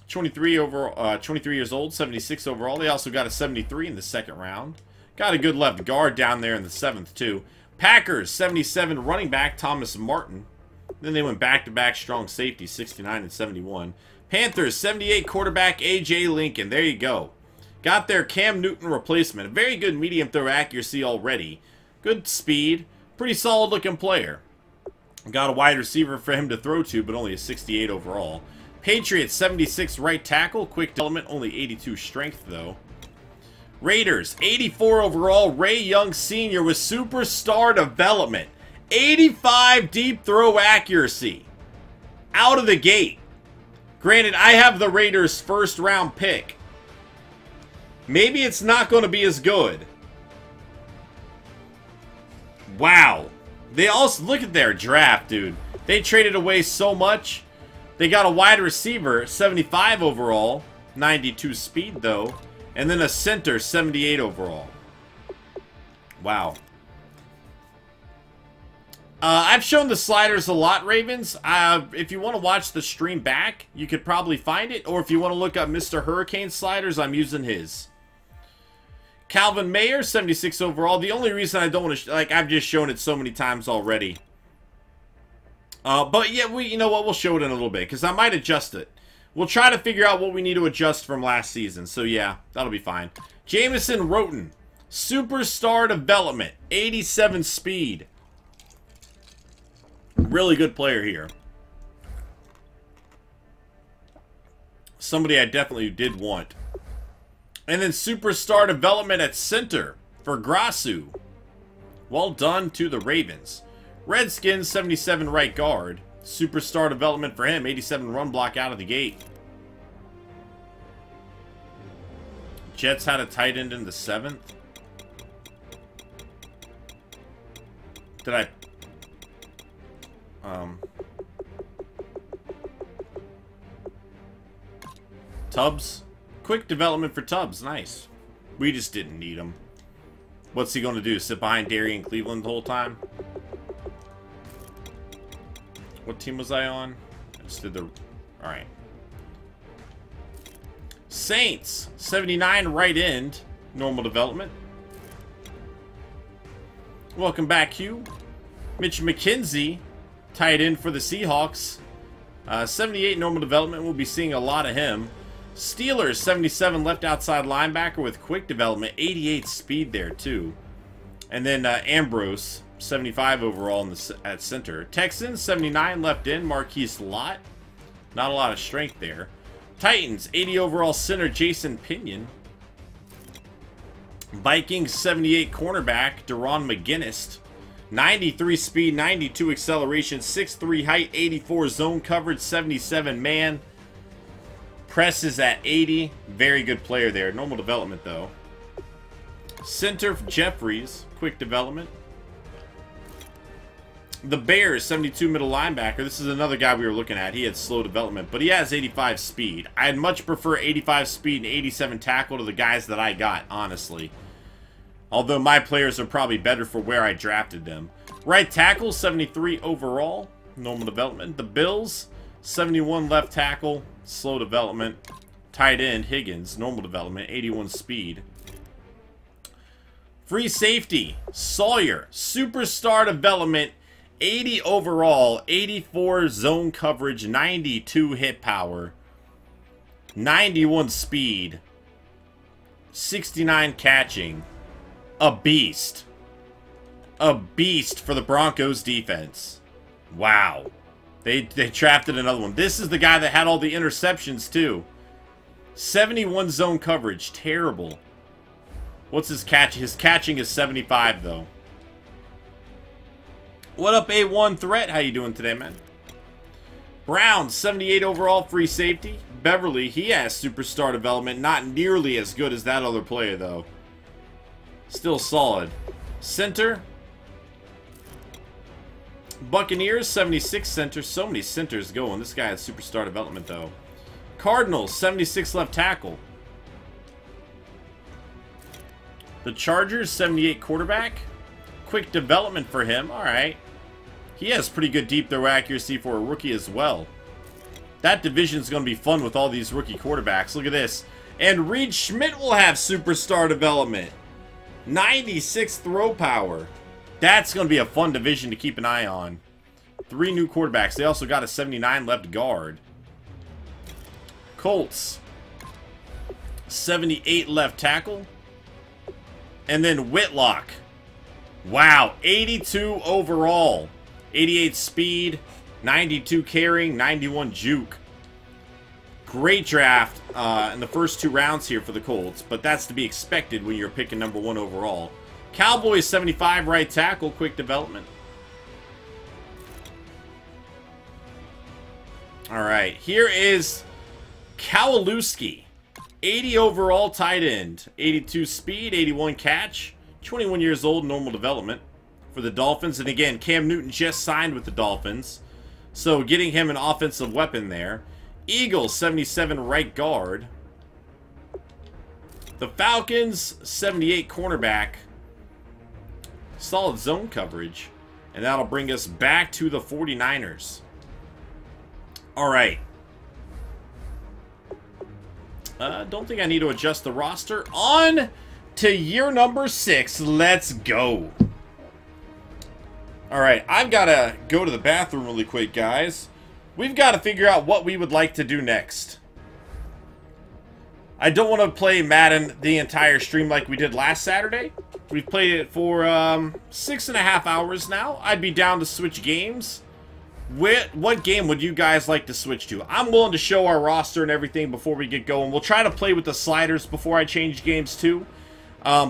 23 years old, 76 overall. They also got a 73 in the second round. Got a good left guard down there in the 7th, too. Packers, 77 running back, Thomas Martin. Then they went back-to-back strong safety, 69 and 71. Panthers, 78 quarterback, A.J. Lincoln. There you go. Got their Cam Newton replacement. A very good medium throw accuracy already. Good speed. Pretty solid-looking player. Got a wide receiver for him to throw to, but only a 68 overall. Patriots, 76 right tackle. Quick development, only 82 strength, though. Raiders, 84 overall. Ray Young Sr. with superstar development. 85 deep throw accuracy. Out of the gate. Granted, I have the Raiders' first round pick. Maybe it's not going to be as good. Wow. They also, look at their draft, dude. They traded away so much. They got a wide receiver, 75 overall, 92 speed though, and then a center, 78 overall. Wow. I've shown the sliders a lot, Ravens. If you want to watch the stream back, you could probably find it. Or if you want to look up Mr. Hurricane sliders, I'm using his. Calvin Mayer, 76 overall. The only reason I don't want to, like, I've just shown it so many times already. But yeah, you know what? We'll show it in a little bit, because I might adjust it. We'll try to figure out what we need to adjust from last season. So yeah, that'll be fine. Jamison Roten, superstar development, 87 speed. Really good player here. Somebody I definitely did want. And then superstar development at center for Grasu. Well done to the Ravens. Redskins, 77 right guard. Superstar development for him, 87 run block out of the gate. Jets had a tight end in the 7th. Did I... Tubbs. Quick development for Tubbs. Nice. We just didn't need him. What's he going to do? Sit behind Darian Cleveland the whole time? What team was I on? I just did the... Alright. Saints. 79 right end. Normal development. Welcome back, Hugh. Mitch McKenzie. Tight end for the Seahawks. 78 normal development. We'll be seeing a lot of him. Steelers, 77 left outside linebacker with quick development. 88 speed there, too. And then Ambrose, 75 overall in at center. Texans, 79 left in. Marquise Lott. Not a lot of strength there. Titans, 80 overall center. Jason Pinion. Vikings, 78 cornerback. Deron McGinnis. 93 speed, 92 acceleration, 6'3 height, 84 zone coverage, 77 man. Presses at 80. Very good player there. Normal development, though. Center Jeffries. Quick development. The Bears, 72 middle linebacker. This is another guy we were looking at. He had slow development, but he has 85 speed. I'd much prefer 85 speed and 87 tackle to the guys that I got, honestly. Although my players are probably better for where I drafted them. Right tackle, 73 overall. Normal development. The Bills, 71 left tackle. Slow development. Tight end, Higgins. Normal development. 81 speed. Free safety, Sawyer. Superstar development. 80 overall. 84 zone coverage. 92 hit power. 91 speed. 69 catching. A beast. A beast for the Broncos defense. Wow. They drafted another one. This is the guy that had all the interceptions, too. 71 zone coverage. Terrible. What's his catch? His catching is 75, though. What up, A1 Threat? How you doing today, man? Browns, 78 overall, free safety. Beverly, he has superstar development. Not nearly as good as that other player, though. Still solid. Center. Buccaneers, 76 center. So many centers going. This guy has superstar development, though. Cardinals, 76 left tackle. The Chargers, 78 quarterback. Quick development for him. Alright. He has pretty good deep throw accuracy for a rookie as well. That division's going to be fun with all these rookie quarterbacks. Look at this. And Reed Schmidt will have superstar development. 96 throw power. That's going to be a fun division to keep an eye on. 3 new quarterbacks. They also got a 79 left guard. Colts. 78 left tackle. And then Whitlock. Wow. 82 overall. 88 speed. 92 carrying. 91 juke. Great draft in the first 2 rounds here for the Colts, but that's to be expected when you're picking number 1 overall. Cowboys, 75 right tackle, quick development. All right, here is Kowalewski, 80 overall tight end, 82 speed, 81 catch, 21 years old, normal development. for the Dolphins. And again, Cam Newton just signed with the Dolphins, so getting him an offensive weapon there. Eagles, 77 right guard. The Falcons, 78 cornerback. Solid zone coverage. And that'll bring us back to the 49ers. All right. Don't think I need to adjust the roster. On to year number 6. Let's go. All right, I've got to go to the bathroom really quick, guys. We've got to figure out what we would like to do next. I don't want to play Madden the entire stream like we did last Saturday. We've played it for 6.5 hours now. I'd be down to switch games. What game would you guys like to switch to? I'm willing to show our roster and everything before we get going. We'll try to play with the sliders before I change games too,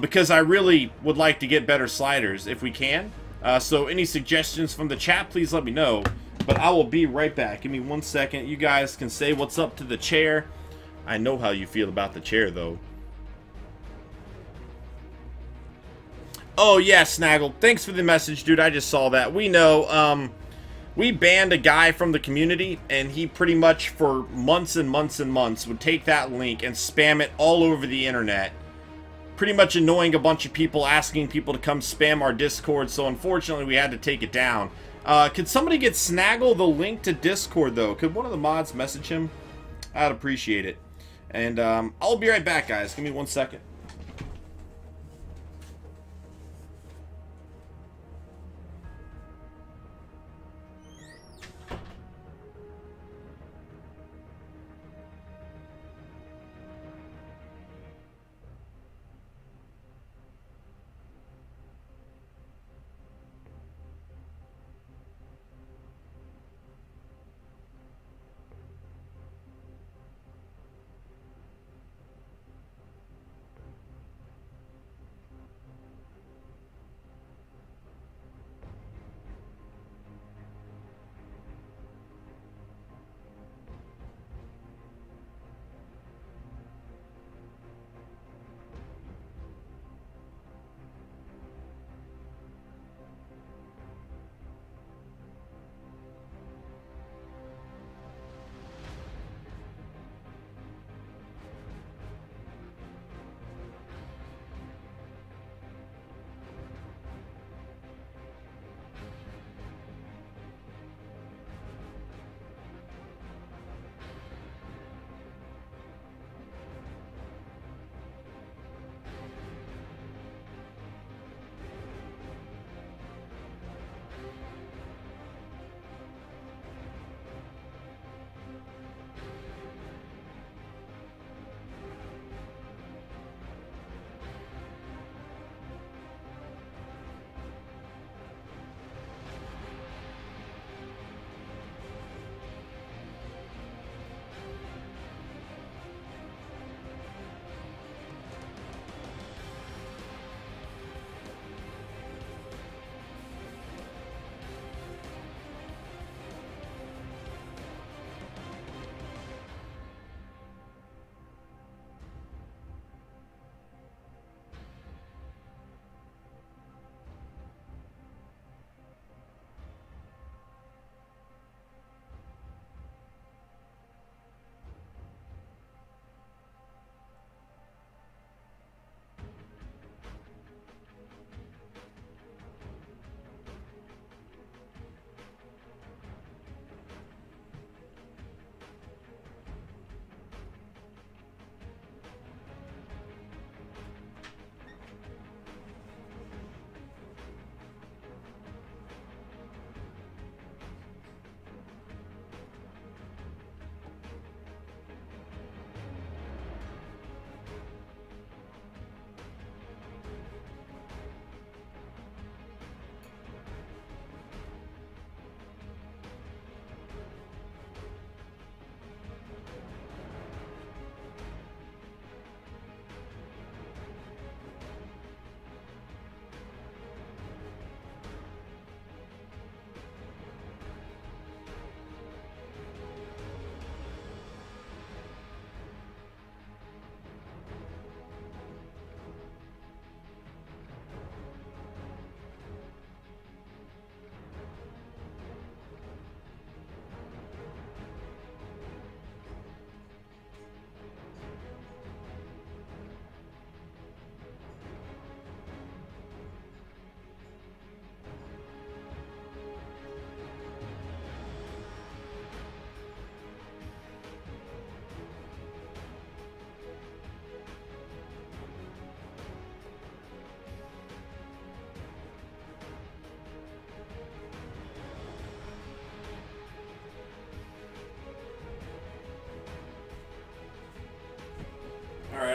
because I really would like to get better sliders if we can. So any suggestions from the chat, please let me know. But I will be right back. Give me 1 second. You guys can say what's up to the chair. I know how you feel about the chair, though. Oh, yeah, Snaggle. Thanks for the message, dude. I just saw that. We know, we banned a guy from the community, and he pretty much, for months and months and months, would take that link and spam it all over the internet. Pretty much annoying a bunch of people, asking people to come spam our Discord, so unfortunately we had to take it down. Could somebody get Snaggle the link to Discord, though? Could one of the mods message him? I'd appreciate it. And I'll be right back, guys. Give me 1 second.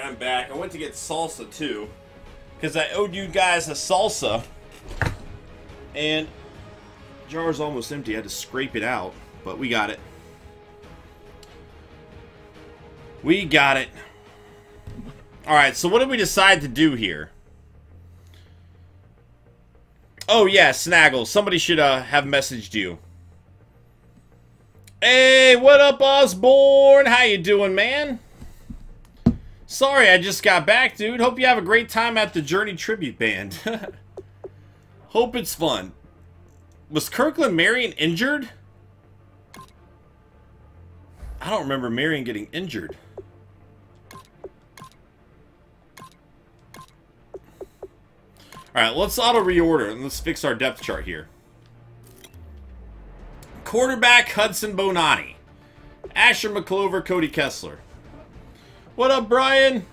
Alright, I'm back. I went to get salsa too, because I owed you guys a salsa. And jar's almost empty. I had to scrape it out, but we got it. We got it. Alright, so what did we decide to do here? Oh yeah, Snaggle. Somebody should have messaged you. Hey, what up, Osborne? How you doing, man? Sorry, I just got back, dude. Hope you have a great time at the Journey Tribute Band. Hope it's fun. Was Kirkland Marion injured? I don't remember Marion getting injured. Alright, let's auto-reorder and let's fix our depth chart here. Quarterback, Hudson Bonani. Asher McClover, Cody Kessler. What up, Brian?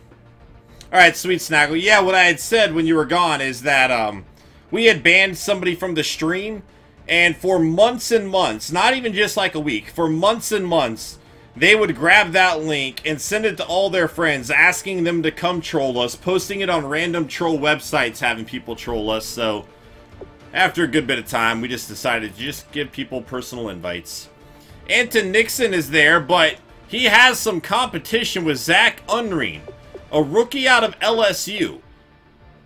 Alright, sweet Snaggle. Yeah, what I had said when you were gone is that we had banned somebody from the stream, and for months and months, not even just like a week, for months and months, they would grab that link and send it to all their friends, asking them to come troll us, posting it on random troll websites, having people troll us. So, after a good bit of time, we just decided to just give people personal invites. Anton Nixon is there, but he has some competition with Zach Unrein, a rookie out of LSU.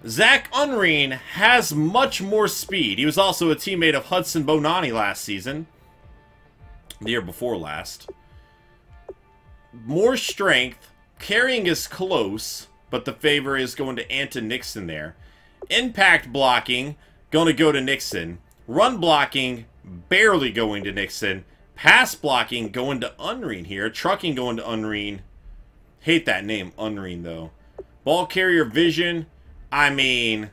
Zach Unrein has much more speed. He was also a teammate of Hudson Bonani last season. The year before last. More strength. Carrying is close, but the favor is going to Anton Nixon there. Impact blocking, going to go to Nixon. Run blocking, barely going to Nixon. Pass blocking, going to Unrein here. Trucking going to Unrein. Hate that name, Unrein, though. Ball carrier vision, I mean...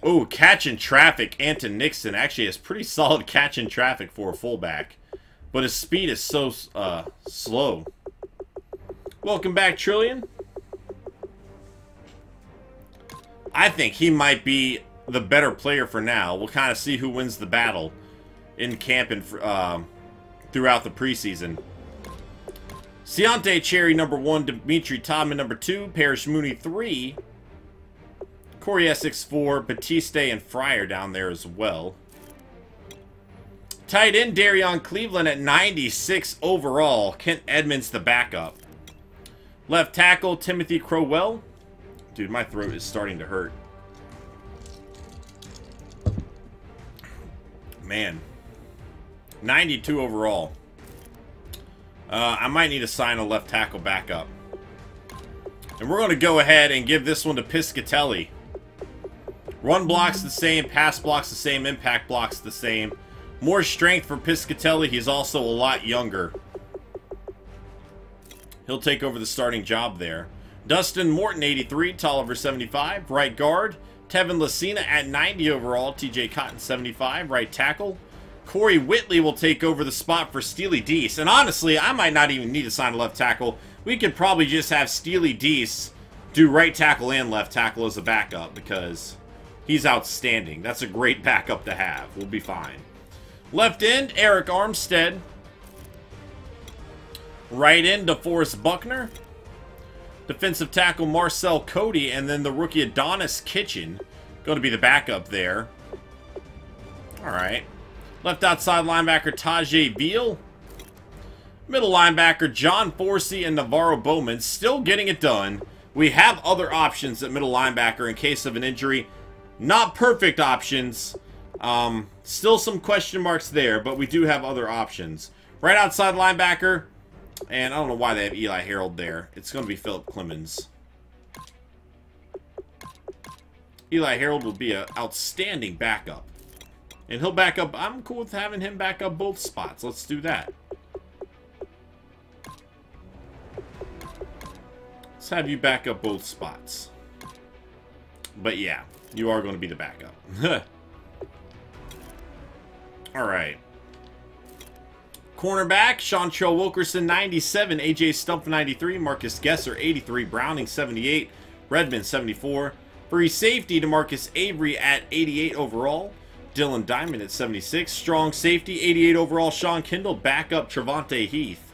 Oh, catch in traffic, Anton Nixon actually has pretty solid catch in traffic for a fullback. But his speed is so slow. Welcome back, Trillion. I think he might be the better player for now. We'll kind of see who wins the battle in camp and throughout the preseason. Ciante Cherry, number 1. Dimitri Todman, number 2. Parrish Mooney, 3. Corey Essex, 4. Batiste and Fryer down there as well. Tight end, Darion Cleveland at 96 overall. Kent Edmonds, the backup. Left tackle, Timothy Crowell. Dude, my throat is starting to hurt. Man. 92 overall. I might need to sign a left tackle backup. And we're going to go ahead and give this one to Piscatelli. Run blocks the same, pass blocks the same, impact blocks the same. More strength for Piscatelli. He's also a lot younger. He'll take over the starting job there. Dustin Morton, 83. Tolliver, 75. Right guard. Tevin Lucina at 90 overall. TJ Cotton, 75. Right tackle. Corey Whitley will take over the spot for Steely Deese. And honestly, I might not even need to sign a left tackle. We could probably just have Steely Deese do right tackle and left tackle as a backup because he's outstanding. That's a great backup to have. We'll be fine. Left end, Eric Armstead. Right end, DeForest Buckner. Defensive tackle, Marcel Cody. And then the rookie, Adonis Kitchen. Going to be the backup there. Alright. Left outside linebacker, Tajay Veal. Middle linebacker, John Forsey and Navarro Bowman. Still getting it done. We have other options at middle linebacker in case of an injury. Not perfect options. Still some question marks there, but we do have other options. Right outside linebacker, and I don't know why they have Eli Harold there. It's going to be Philip Clemens. Eli Harold will be an outstanding backup. And he'll back up. I'm cool with having him back up both spots. Let's do that. Let's have you back up both spots. But yeah, you are going to be the backup. Alright. Cornerback, Seantrell Wilkerson, 97. AJ Stump, 93. Marcus Gesser, 83. Browning, 78. Redmond, 74. Free safety to Marcus Avery at 88 overall. Dylan Diamond at 76. Strong safety, 88 overall. Sean Kindle, backup Trevante Heath.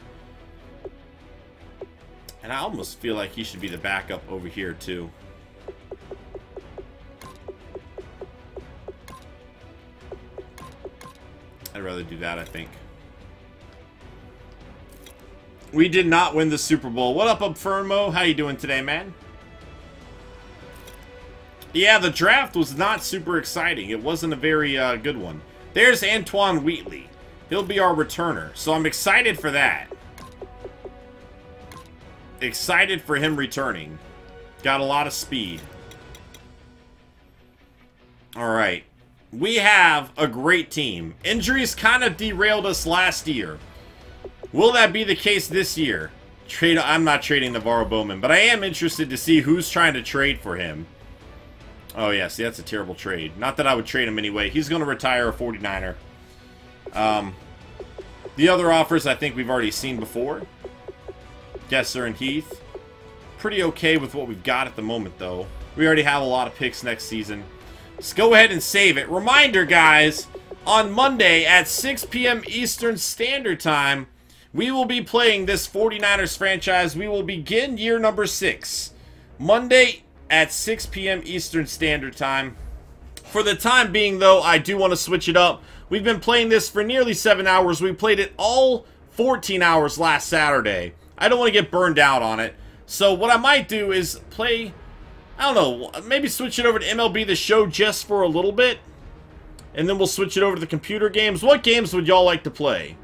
And I almost feel like he should be the backup over here, too. I'd rather do that, I think. We did not win the Super Bowl. What up, Fermo? How you doing today, man? Yeah, the draft was not super exciting. It wasn't a very good one. There's Antoine Wheatley. He'll be our returner. So I'm excited for that. Excited for him returning. Got a lot of speed. Alright. We have a great team. Injuries kind of derailed us last year. Will that be the case this year? I'm not trading Navarro Bowman, but I am interested to see who's trying to trade for him. Oh, yeah, see, that's a terrible trade. Not that I would trade him anyway. He's going to retire a 49er. The other offers I think we've already seen before. Gesser and Heath. Pretty okay with what we've got at the moment, though. We already have a lot of picks next season. Let's go ahead and save it. Reminder, guys, on Monday at 6 p.m. Eastern Standard Time, we will be playing this 49ers franchise. We will begin year number 6. Monday at 6 p.m. Eastern Standard Time. For the time being, though, I do want to switch it up. We've been playing this for nearly 7 hours. We played it all 14 hours last Saturday. I don't want to get burned out on it. So what I might do is play, I don't know, maybe switch it over to MLB The Show just for a little bit. And then we'll switch it over to the computer games. What games would y'all like to play?